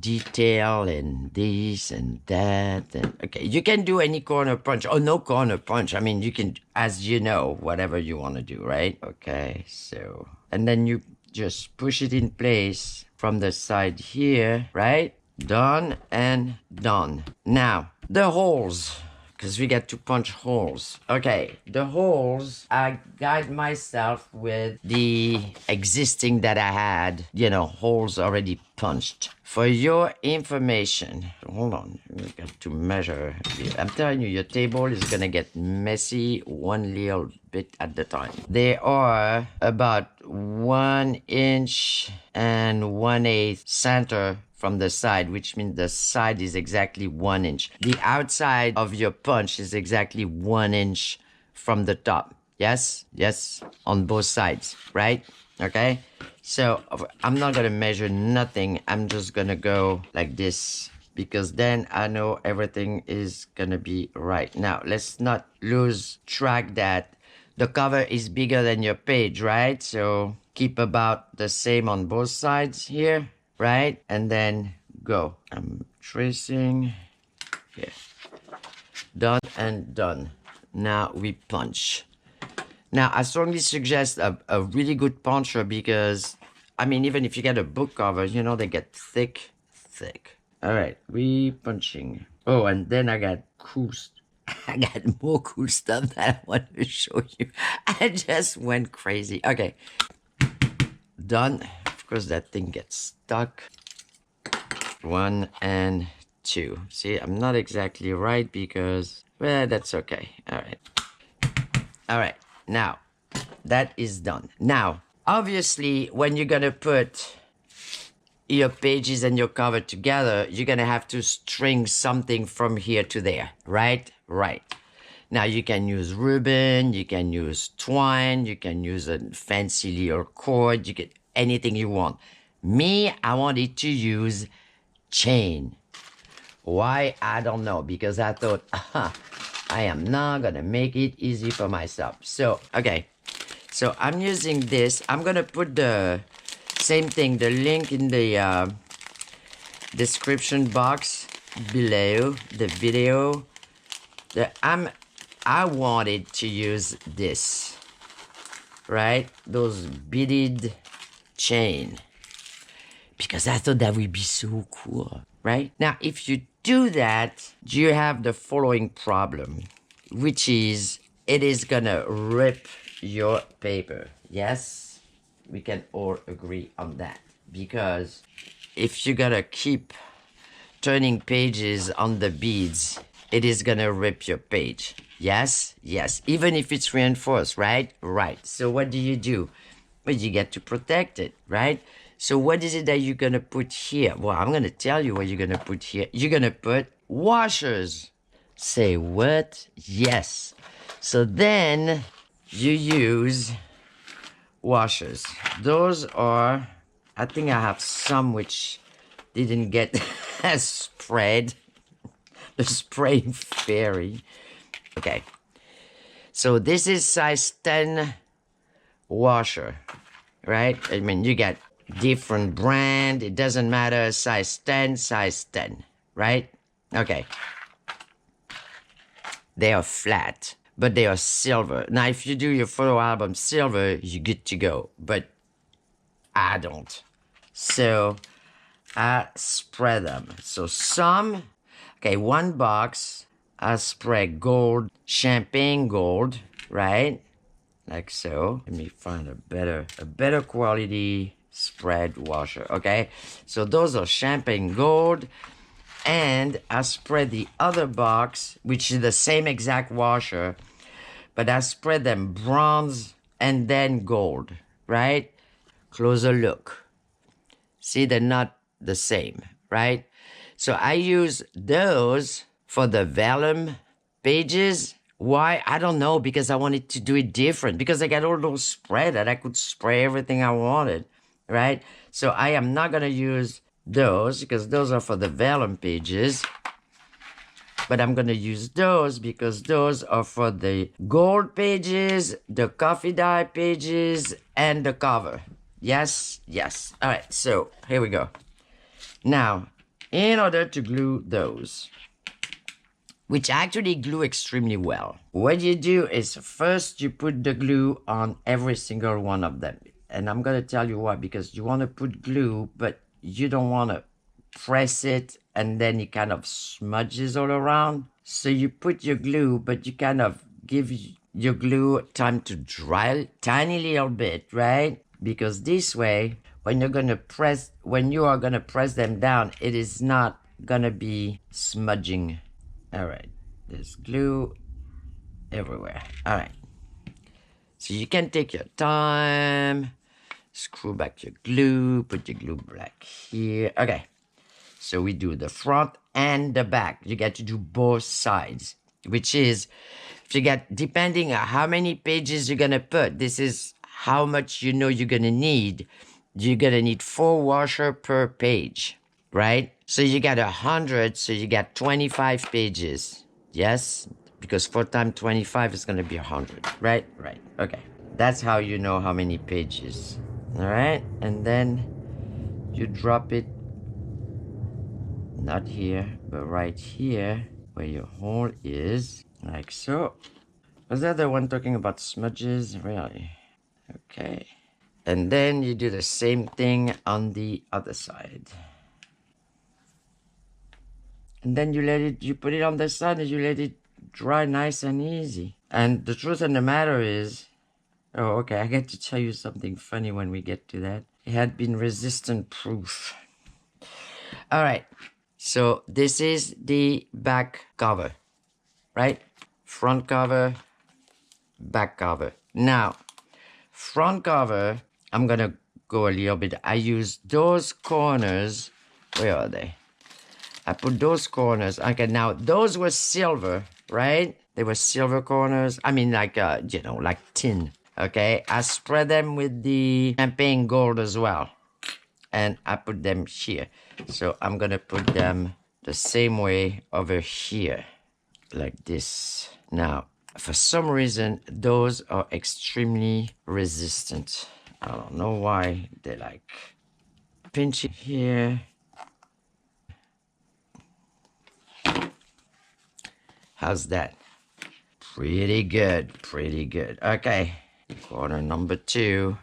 detail and this and that. And okay, you can do any corner punch. Oh, no corner punch. I mean, you can, as you know, whatever you want to do, right? Okay, so, and then you just push it in place from the side here, right? Done and done. Now, the holes, because we get to punch holes. Okay, the holes, I guide myself with the existing that I had, you know, holes already punched. For your information, hold on, we got to measure. I'm telling you, your table is gonna get messy one little bit at the time. There are about 1 inch and 1/8 center from the side, which means the side is exactly 1 inch. The outside of your punch is exactly 1 inch from the top. Yes? Yes, on both sides, right? Okay? So I'm not gonna measure nothing. I'm just gonna go like this because then I know everything is gonna be right. Now, let's not lose track that the cover is bigger than your page, right? So keep about the same on both sides here, right? And then go. I'm tracing here. Done and done. Now we punch. Now, I strongly suggest a really good puncher because, I mean, even if you get a book cover, you know, they get thick, thick. All right, we punching. Oh, and then I got I got more cool stuff that I want to show you. I just went crazy. Okay, done. Of course, that thing gets stuck. 1 and 2. See, I'm not exactly right because, well, that's okay. All right. All right. Now, that is done. Now, obviously, when you're gonna put your pages and your cover together, you're gonna have to string something from here to there, right? Right. Now, you can use ribbon, you can use twine, you can use a fancy little cord, you can anything you want. Me, I wanted to use chain. Why? I don't know, because I thought, I am not gonna make it easy for myself. So, okay. So I'm using this. I'm gonna put the same thing, the link in the description box below the video. I wanted to use this, right? Those beaded chain, because I thought that would be so cool, right? Now, if you do that, you have the following problem, which is it is gonna rip your paper. Yes, we can all agree on that, because if you gotta keep turning pages on the beads, it is gonna rip your page. Yes, yes. Even if it's reinforced, right? Right. So what do? But you get to protect it, right? So what is it that you're going to put here? Well, I'm going to tell you what you're going to put here. You're going to put washers. Say what? Yes. So then you use washers. Those are, I think I have some which didn't get spread. The spraying fairy. Okay. So this is size 10 washer, right? I mean, you get different brand. It doesn't matter. Size 10, right? Okay. They are flat, but they are silver. Now, if you do your photo album silver, you're good to go. But I don't. So I spread them. So some, okay, one box, I spread gold, champagne gold, right? Like so. Let me find a better quality spread washer, okay? So those are champagne gold. And I spread the other box, which is the same exact washer, but I spread them bronze and then gold, right? Closer look. See, they're not the same, right? So I use those for the vellum pages. Why? I don't know, because I wanted to do it different, because I got all those spread that I could spray everything I wanted, right? So I am not going to use those because those are for the vellum pages, but I'm going to use those because those are for the gold pages, the coffee dye pages, and the cover. Yes, yes. All right, so here we go. Now, in order to glue those, which actually glue extremely well, what you do is first you put the glue on every single one of them. And I'm going to tell you why, because you want to put glue, but you don't want to press it and then it kind of smudges all around. So you put your glue, but you kind of give your glue time to dry tiny little bit, right? Because this way, when you are gonna press them down, it is not gonna be smudging. All right, there's glue everywhere. All right, so you can take your time, screw back your glue, put your glue back here. Okay, so we do the front and the back. You get to do both sides, which is, if you get, depending on how many pages you're gonna put, this is how much you know you're gonna need. You're gonna need 4 washer per page, right? So you got 100, so you got 25 pages. Yes, because 4 times 25 is gonna be 100, right? Right, okay. That's how you know how many pages, all right? And then you drop it, not here, but right here, where your hole is, like so. Was that the one talking about smudges? Really? Okay. And then you do the same thing on the other side. And then you put it on the side and you let it dry nice and easy. And the truth of the matter is, oh, okay, I get to tell you something funny when we get to that. It had been resistant proof. All right, so this is the back cover, right? Front cover, back cover. Now, front cover, I'm gonna go a little bit. I use those corners. Where are they? I put those corners. Okay, now those were silver, right? They were silver corners. I mean, like, like tin. Okay, I spread them with the champagne gold as well. And I put them here. So I'm gonna put them the same way over here, like this. Now, for some reason, those are extremely resistant. I don't know why. They're like pinching here. How's that? Pretty good, pretty good. Okay, corner number 2.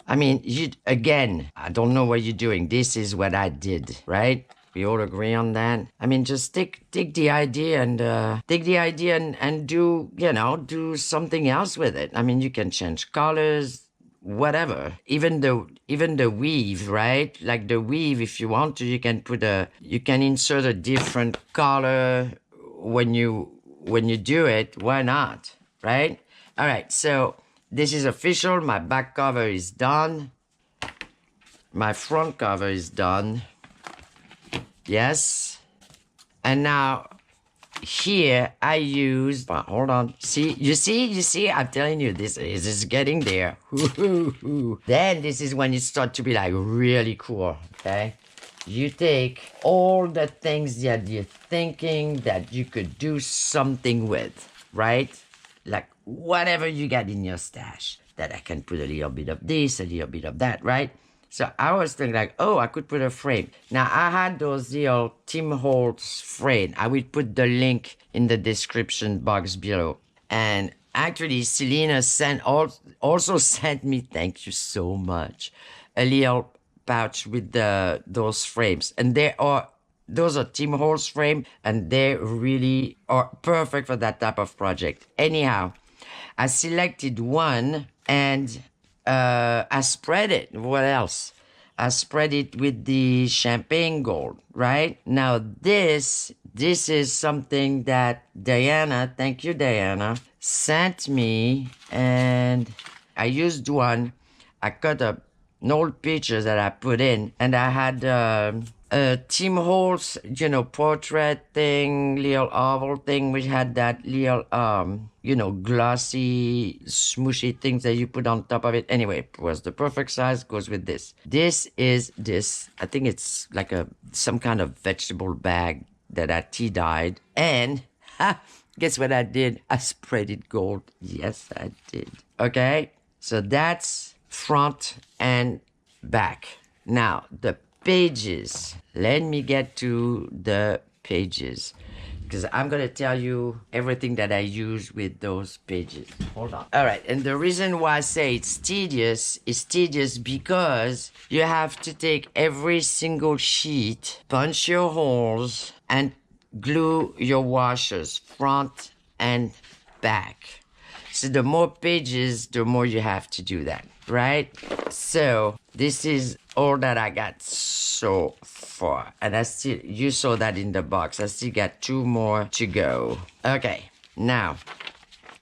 I mean, again, I don't know what you're doing. This is what I did, right? We all agree on that. I mean, just take the idea and do, do something else with it. I mean, you can change colors, whatever. Even the weave, right? Like the weave, if you want to, you can insert a different color when you when you do it, why not, right? All right, so this is official. My back cover is done. My front cover is done. Yes. And now here I used, hold on. See, you see, I'm telling you, this is getting there. Then this is when it starts to be like really cool, okay? You take all the things that you're thinking that you could do something with, right? Like whatever you got in your stash, that I can put a little bit of this, a little bit of that, right? So I was thinking like, oh, I could put a frame. Now I had those little Tim Holtz frame. I will put the link in the description box below. And actually, Selena also sent me, thank you so much, a little pouch with those frames. And those are Tim Holtz frame, and they really are perfect for that type of project. Anyhow, I selected one and I spread it. What else? I spread it with the champagne gold, right? Now this is something that Diana, thank you Diana, sent me, and I used one. I cut up an old picture that I put in, and I had a Tim Holtz, portrait thing, little oval thing, which had that little, glossy, smooshy things that you put on top of it. Anyway, it was the perfect size, goes with this. This is this, I think it's like some kind of vegetable bag that I tea-dyed. And, guess what I did? I spread it gold. Yes, I did. Okay, so that's front and back. Now, the pages. Let me get to the pages, because I'm going to tell you everything that I use with those pages. Hold on. All right. And the reason why I say it's tedious is because you have to take every single sheet, punch your holes, and glue your washers front and back. So the more pages, the more you have to do that, right? So this is all that I got so far. And you saw that in the box. I still got 2 more to go. Okay, now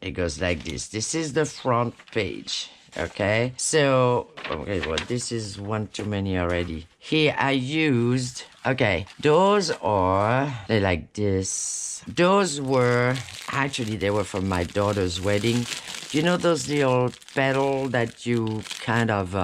it goes like this. This is the front page. Okay, so, okay, well, this is one too many already. Here I used, okay, those are, they're like this. Those were, actually, they were from my daughter's wedding. You know those little petals that you kind of,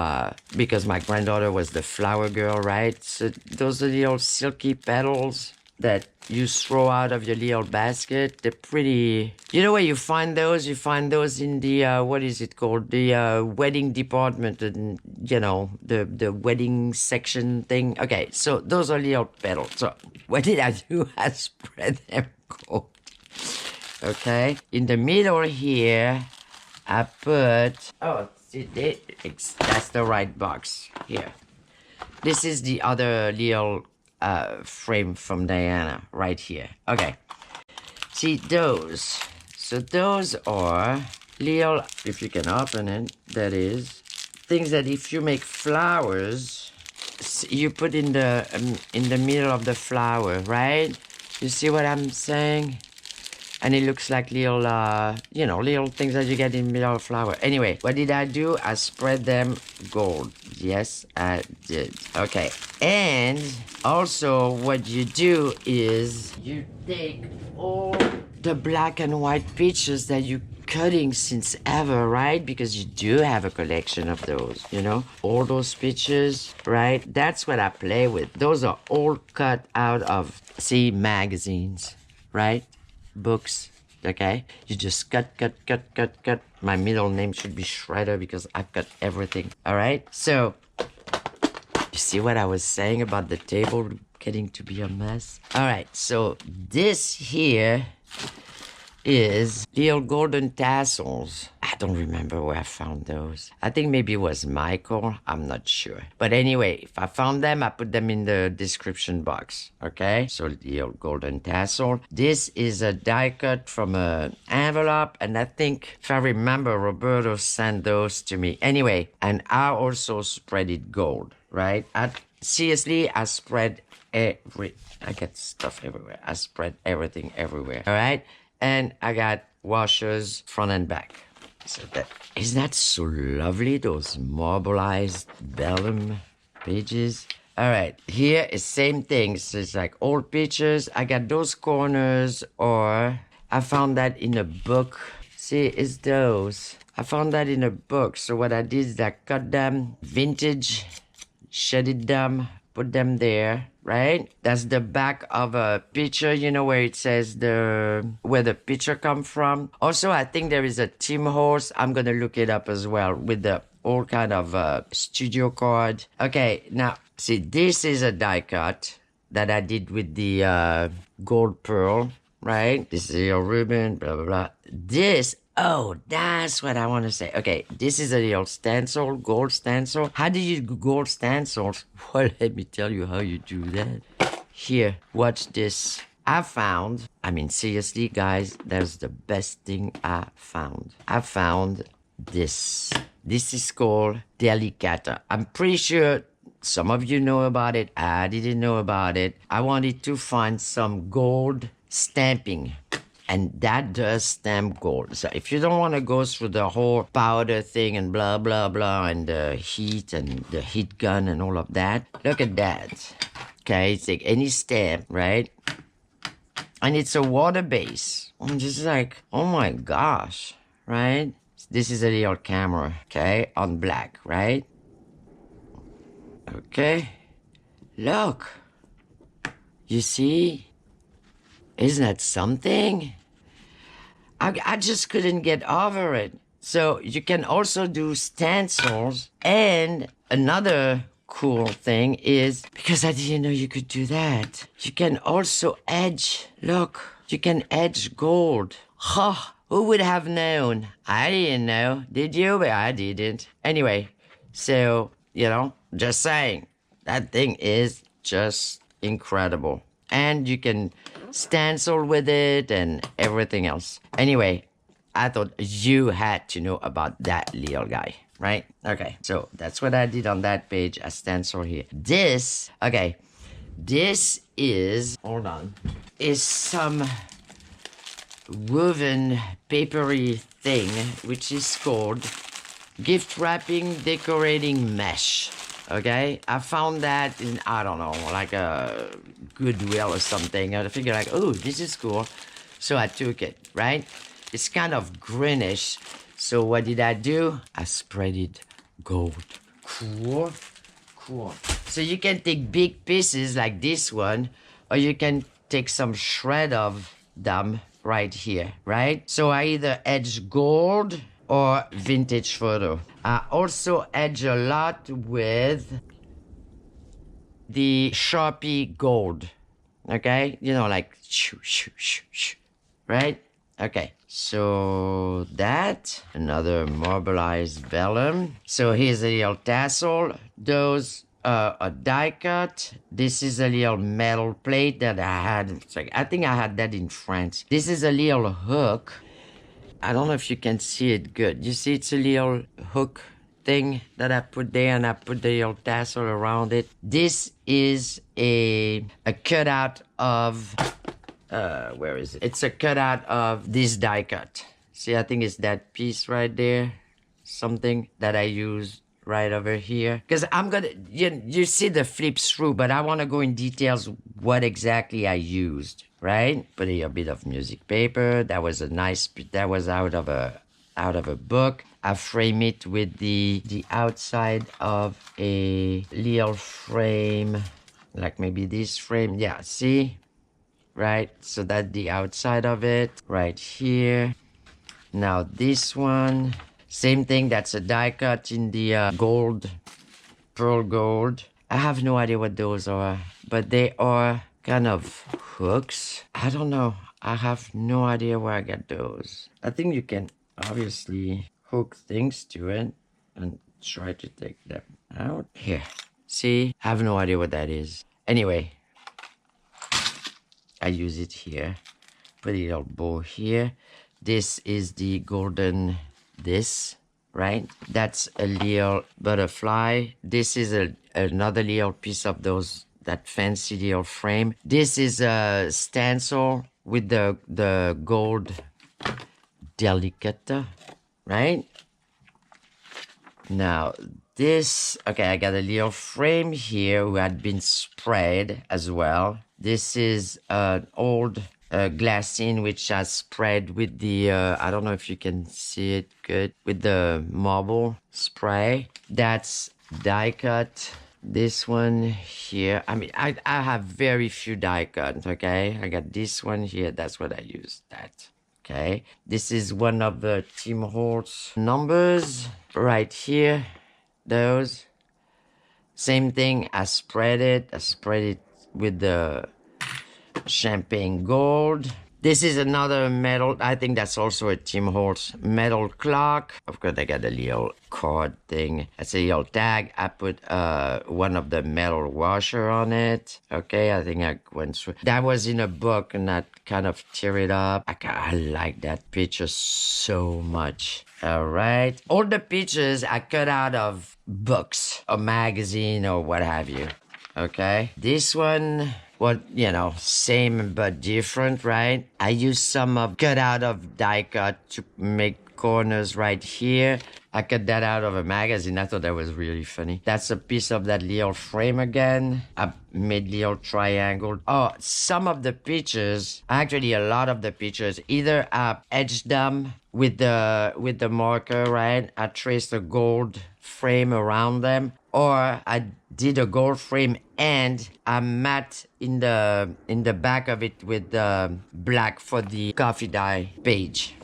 because my granddaughter was the flower girl, right? So those are little silky petals that you throw out of your little basket. They're pretty, you know where you find those? You find those in the, what is it called? The wedding department, and, the wedding section thing. Okay, so those are little petals. So what did I do? I spread them gold. Okay, in the middle here, I put, that's the right box here. This is the other little frame from Diana right here. Okay, see those. So those are little, if you can open it, that is, things that if you make flowers, you put in the middle of the flower, right? You see what I'm saying? And it looks like little, little things that you get in the middle of a flower. Anyway, what did I do? I spread them gold. Yes, I did. Okay. And also what you do is you take all the black and white pictures that you're cutting since ever, right? Because you do have a collection of those, all those pictures, right? That's what I play with. Those are all cut out of, magazines, right? Books, okay? You just cut. My middle name should be Shredder because I've got everything, all right? So, you see what I was saying about the table getting to be a mess? All right, so this here is little golden tassels. I don't remember where I found those. I think maybe it was Michael. I'm not sure. But anyway, if I found them, I put them in the description box. Okay? So little golden tassel. This is a die cut from an envelope. And I think, if I remember, Roberto sent those to me. Anyway, and I also spread it gold, right? Seriously, I spread I get stuff everywhere. I spread everything everywhere. All right? And I got washers front and back. So isn't that so lovely, those marbleized vellum pages? All right, here is same thing. So it's like old pictures. I got those corners, or I found that in a book. See, it's those. I found that in a book. So what I did is I cut them vintage, shaded them, put them there, right? That's the back of a picture, you know, where it says where the picture come from. Also, I think there is a Tim Horse. I'm going to look it up as well with the all kind of studio card. Okay, now, see, this is a die cut that I did with the gold pearl, right? This is your ribbon, blah, blah, blah. This, oh, that's what I want to say. Okay, this is a little stencil, gold stencil. How do you do gold stencils? Well, let me tell you how you do that. Here, watch this. I found, I mean, seriously, guys, that's the best thing I found. I found this. This is called Delicata. I'm pretty sure some of you know about it. I didn't know about it. I wanted to find some gold stamping, and that does stamp gold. So if you don't want to go through the whole powder thing and blah, blah, blah, and the heat and the heat gun and all of that, look at that. Okay, it's like any stamp, right? And it's a water base. I'm just like, oh my gosh, right? This is a little camera, okay, on black, right? Okay, look. You see? Isn't that something? I just couldn't get over it. So you can also do stencils. And another cool thing is, because I didn't know you could do that, you can also edge. Look, you can edge gold. Huh. Who would have known? I didn't know. Did you? But I didn't. Anyway, so, you know, just saying. That thing is just incredible. And you can stencil with it and everything else. Anyway, I thought you had to know about that little guy, right? Okay, so that's what I did on that page. I stencil here. This, okay, this is, hold on, is some woven papery thing, which is called gift wrapping decorating mesh. Okay, I found that in, I don't know, like a Goodwill or something. I figured like, oh, this is cool. So I took it, right? It's kind of greenish. So what did I do? I spread it gold. Cool, cool. So you can take big pieces like this one, or you can take some shred of them right here, right? So I either edge gold or vintage photo. I also edge a lot with the Sharpie gold, okay? You know, like, shoo, shoo, shoo, shoo, right? Okay, so that, another marbleized vellum. So here's a little tassel. Those a die cut. This is a little metal plate that I had. It's like, I think I had that in France. This is a little hook. I don't know if you can see it good. You see it's a little hook thing that I put there, and I put the little tassel around it. This is a cutout of, where is it? It's a cutout of this die cut. See, I think it's that piece right there. Something that I used right over here. Because I'm gonna, you see the flip through, but I want to go in details what exactly I used, right? Put a bit of music paper. That was a nice, that was out of a book. I frame it with the outside of a little frame, like maybe this frame. Yeah, see? Right? So that's the outside of it right here. Now this one, same thing. That's a die cut in the gold, pearl gold. I have no idea what those are, but they are kind of hooks. I don't know. I have no idea where I got those. I think you can obviously hook things to it and try to take them out. Here, see? I have no idea what that is. Anyway, I use it here. Put a little bow here. This is the golden, this, right? That's a little butterfly. This is another little piece of those, that fancy little frame. This is a stencil with the gold delicata, right? Now this, okay, I got a little frame here who had been sprayed as well. This is an old glassine which has sprayed with the, I don't know if you can see it good, with the marble spray. That's die cut. This one here, I mean, I have very few die cuts, okay? I got this one here, that's what I use, that. Okay, this is one of the Tim Holtz numbers right here. Those. Same thing, I spread it with the champagne gold. This is another metal, I think that's also a Tim Holtz metal clock. Of course, I got a little card thing. That's a little tag. I put one of the metal washer on it. Okay, I think I went through. That was in a book and I kind of tear it up. I like that picture so much. All right. All the pictures I cut out of books or magazine or what have you. Okay. This one, well, you know, same but different, right? I use some of cut out of die cut to make corners right here. I cut that out of a magazine. I thought that was really funny. That's a piece of that little frame again. I made little triangle. Oh, some of the pictures, actually a lot of the pictures, either I etched them with the marker, right? I traced a gold frame around them, or I did a gold frame and I matte in the back of it with black for the coffee dye page.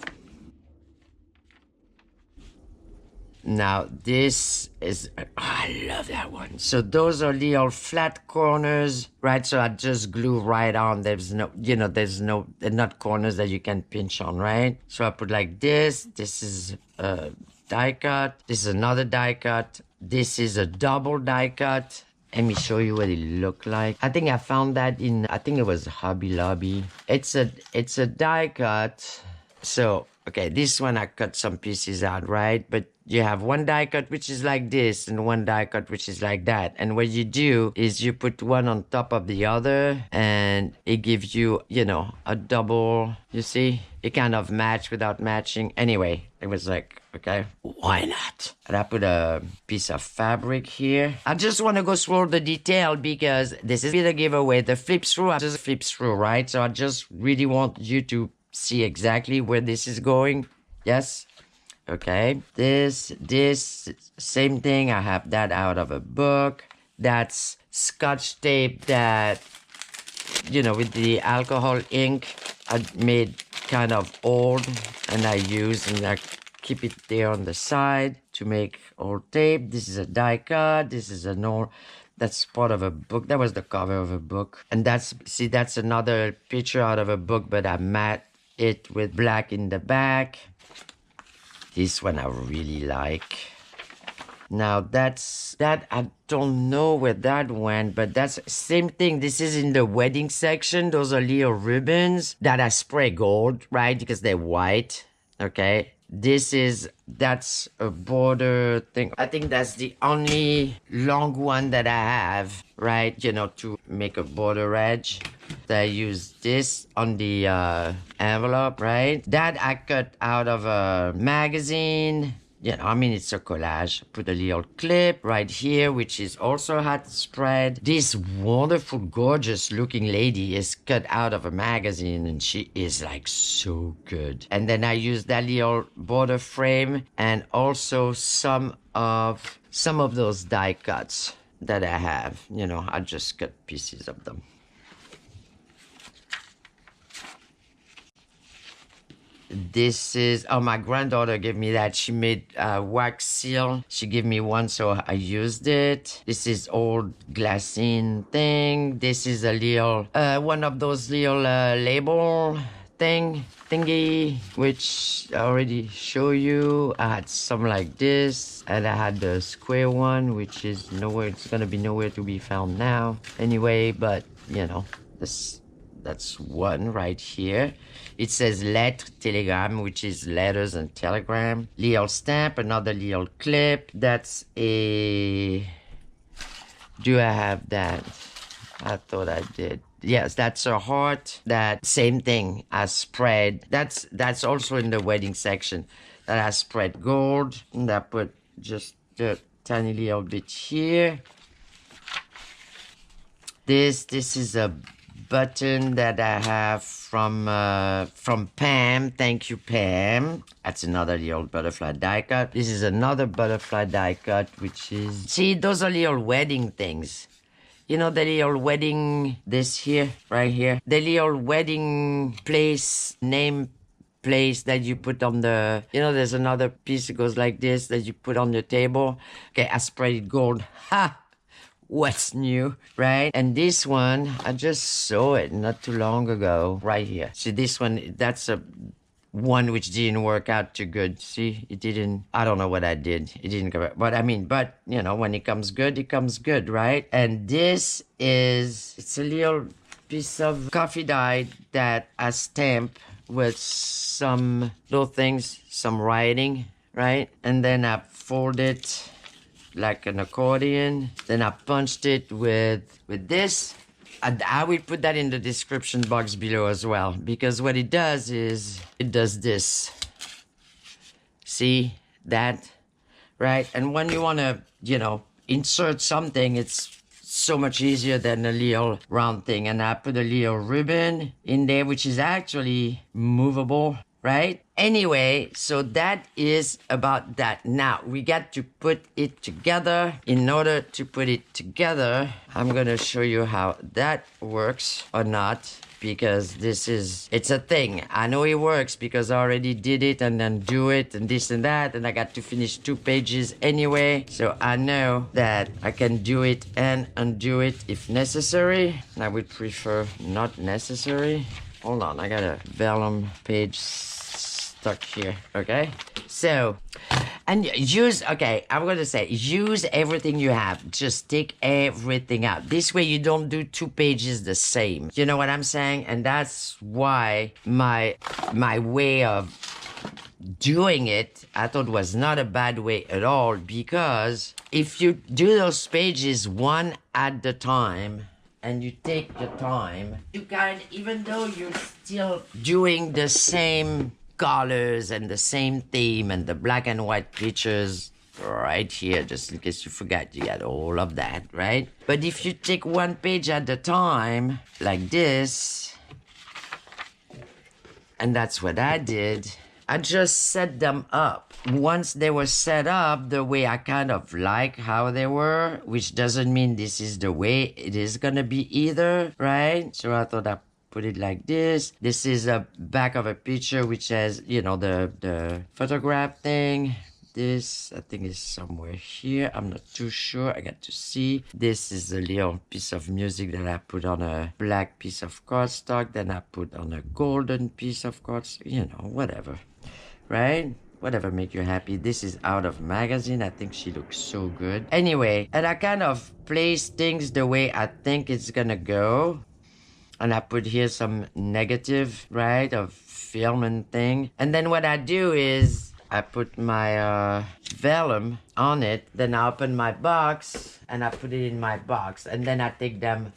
Now this is, oh, I love that one. So those are little flat corners, right? So I just glue right on. There's no, you know, they're not corners that you can pinch on, right? So I put like this. This is a die cut. This is another die cut. This is a double die cut. Let me show you what it looked like. I think I found that in, I think it was Hobby Lobby. It's a die cut. So, okay, this one I cut some pieces out, right? But you have one die cut which is like this and one die cut which is like that. And what you do is you put one on top of the other and it gives you, you know, a double, you see? It kind of match without matching. Anyway, it was like, okay, why not? And I put a piece of fabric here. I just want to go through the detail because this is the giveaway. The flip through, I just flip through, right? So I just really want you to see exactly where this is going. Yes? Okay. This, same thing. I have that out of a book. That's Scotch tape that, you know, with the alcohol ink, I made kind of old and I use and I keep it there on the side to make old tape. This is a die cut. This is an old, that's part of a book. That was the cover of a book. And that's, see, that's another picture out of a book, but I matte it with black in the back. This one I really like. Now that's, that I don't know where that went, but that's same thing. This is in the wedding section. Those are little ribbons that I spray gold, right? Because they're white, okay? This is, that's a border thing. I think that's the only long one that I have, right? You know, to make a border edge. I use this on the envelope, right? That I cut out of a magazine. You know, I mean, it's a collage. Put a little clip right here, which is also hat spread. This wonderful, gorgeous looking lady is cut out of a magazine and she is like so good. And then I use that little border frame and also some of those die cuts that I have. You know, I just cut pieces of them. This is, oh, my granddaughter gave me that. She made wax seal. She gave me one, so I used it. This is old glassine thing. This is a little, one of those little label thingy, which I already show you. I had some like this, and I had the square one, which is nowhere, it's gonna be nowhere to be found now. Anyway, but, you know, this, that's one right here. It says lettre, telegram, which is letters and telegram. Little stamp, another little clip. That's a... Do I have that? I thought I did. Yes, that's a heart. That same thing as spread. That's also in the wedding section. That has spread gold. And I put just a tiny little bit here. This is a button that I have from Pam. Thank you, Pam. That's another little butterfly die cut. This is another butterfly die cut, which is... See, those are little wedding things. You know, the little wedding, this here, right here. The little wedding place, name place that you put on the... You know, there's another piece that goes like this that you put on the table. Okay, I spread it gold. Ha! What's new, right? And this one, I just saw it not too long ago, right here. See, this one, that's a one which didn't work out too good. See, it didn't, I don't know what I did. It didn't come out. But I mean, but, you know, when it comes good, right? And this is, it's a little piece of coffee dye that I stamp with some little things, some writing, right? And then I fold it like an accordion. Then I punched it with this. I will put that in the description box below as well, because what it does is it does this. See that, right? And when you want to, you know, insert something, it's so much easier than a little round thing. And I put a little ribbon in there, which is actually movable, right? Anyway, so that is about that. Now, we got to put it together. In order to put it together, I'm going to show you how that works or not, because it's a thing. I know it works because I already did it and then do it and this and that, and I got to finish 2 pages anyway. So I know that I can do it and undo it if necessary. I would prefer not necessary. Hold on, I got a vellum page stuck here, okay? So, and use, okay, I'm gonna say, use everything you have. Just take everything out. This way you don't do 2 pages the same. You know what I'm saying? And that's why my way of doing it, I thought was not a bad way at all, because if you do those pages one at a time, and you take the time, you can, even though you're still doing the same colors and the same theme and the black and white pictures right here, just in case you forgot, you got all of that, right? But if you take 1 page at a time, like this, and that's what I did, I just set them up. Once they were set up the way I kind of like how they were, which doesn't mean this is the way it is gonna be either, right? So I thought I'd put it like this. This is a back of a picture which has, you know, the photograph thing. This, I think, is somewhere here. I'm not too sure. I got to see. This is a little piece of music that I put on a black piece of cardstock. Then I put on a golden piece of cardstock. You know, whatever. Right? Whatever make you happy. This is out of magazine. I think she looks so good. Anyway, and I kind of place things the way I think it's gonna go. And I put here some negative, right, of film and thing. And then what I do is I put my vellum on it. Then I open my box and I put it in my box. And then I take them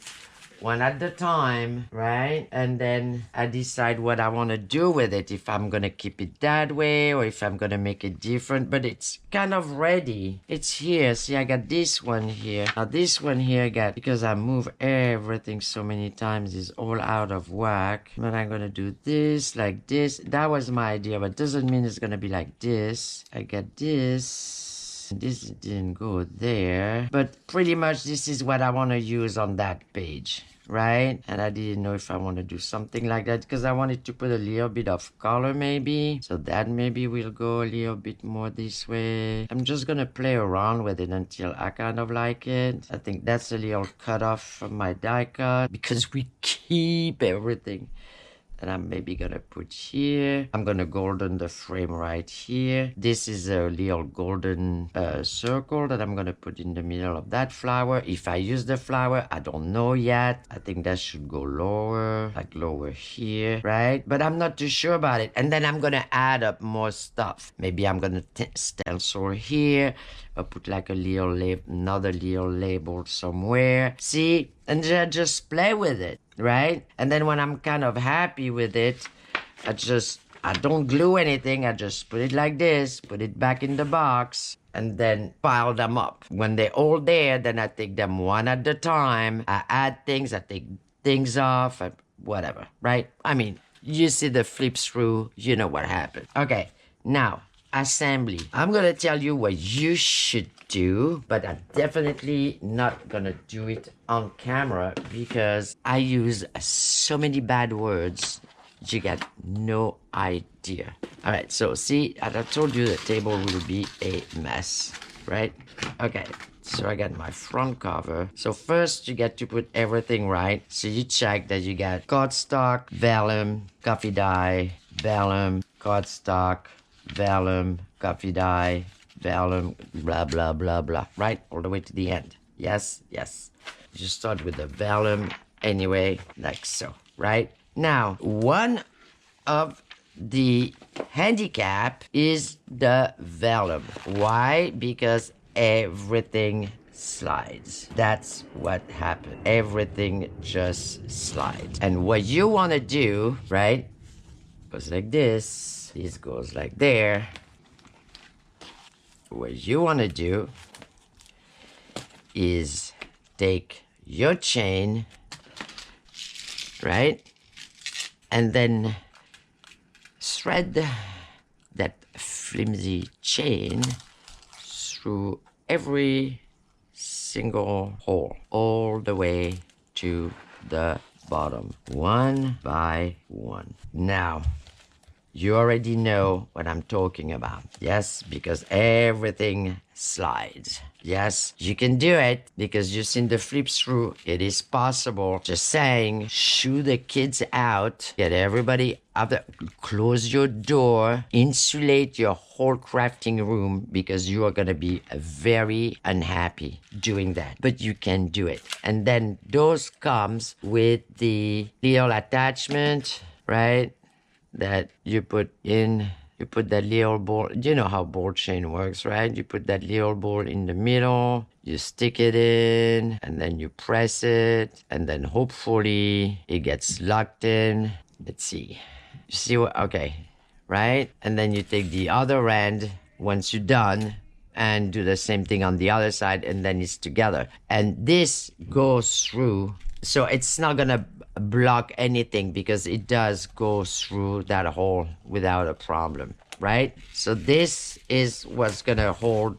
one at a time, right? And then I decide what I want to do with it. If I'm going to keep it that way or if I'm going to make it different. But it's kind of ready. It's here. See, I got this one here. Now this one here I got, because I move everything so many times, is all out of whack. But I'm going to do this like this. That was my idea, but doesn't mean it's going to be like this. I got this. This didn't go there. But pretty much this is what I want to use on that page. Right? And I didn't know if I want to do something like that because I wanted to put a little bit of color maybe. So that maybe will go a little bit more this way. I'm just going to play around with it until I kind of like it. I think that's a little cut off from my die cut because we keep everything. And I'm maybe gonna put here. I'm gonna golden the frame right here. This is a little golden circle that I'm gonna put in the middle of that flower. If I use the flower, I don't know yet. I think that should go lower, like lower here, right? But I'm not too sure about it. And then I'm gonna add up more stuff. Maybe I'm gonna stencil here, or put like a little another little label somewhere. See? And I just play with it, right? And then when I'm kind of happy with it, I don't glue anything. I just put it like this, put it back in the box, and then pile them up. When they're all there, then I take them one at a time. I add things, I take things off, whatever, right? I mean, you see the flip through, you know what happened. Okay, now, assembly. I'm gonna tell you what you should do, but I'm definitely not gonna do it on camera because I use so many bad words. You got no idea. All right, so see, as I told you, the table will be a mess, right? Okay, so I got my front cover. So first, you get to put everything right. So you check that you got cardstock, vellum, coffee dye, vellum, cardstock, vellum, coffee dye, vellum, blah, blah, blah, blah, right? All the way to the end. Yes, yes. You start with the vellum anyway, like so, right? Now, one of the handicap is the vellum. Why? Because everything slides. That's what happened. Everything just slides. And what you want to do, right, goes like this. This goes like there. What you want to do is take your chain, right? And then thread that flimsy chain through every single hole, all the way to the bottom, one by one. Now, you already know what I'm talking about. Yes, because everything slides. Yes, you can do it because you've seen the flip through. It is possible. Just saying, shoo the kids out, get everybody out there, close your door, insulate your whole crafting room because you are going to be very unhappy doing that. But you can do it. And then those comes with the little attachment, right? That you put in. You put that little ball, you know how ball chain works, right? You put that little ball in the middle, you stick it in, and then you press it, and then hopefully it gets locked in. Let's see. You see what, okay, right? And then you take the other end once you're done and do the same thing on the other side, and then it's together. And this goes through, so it's not gonna block anything because it does go through that hole without a problem, right? So this is what's gonna hold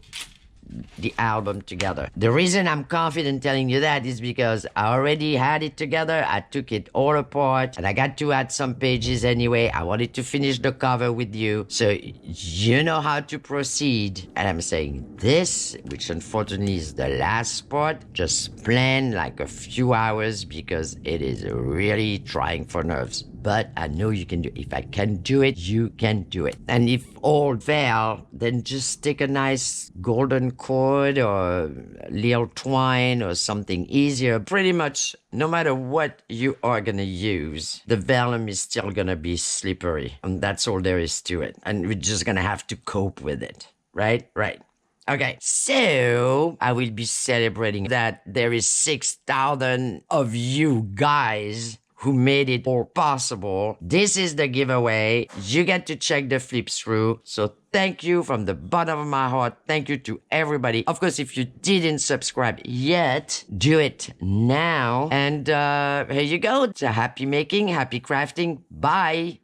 the album together. The reason I'm confident telling you that is because I already had it together. I took it all apart and I got to add some pages anyway. I wanted to finish the cover with you so you know how to proceed. And I'm saying this, which unfortunately is the last part, just plan like a few hours because it is really trying for nerves. But I know you can do it. If I can do it, you can do it. And if all fail, then just take a nice golden cord or little twine or something easier. Pretty much, no matter what you are going to use, the vellum is still going to be slippery. And that's all there is to it. And we're just going to have to cope with it. Right? Right. Okay, so I will be celebrating that there is 6,000 of you guys who made it all possible. This is the giveaway. You get to check the flip through. So thank you from the bottom of my heart. Thank you to everybody. Of course, if you didn't subscribe yet, do it now. And here you go. It's a happy making, happy crafting. Bye.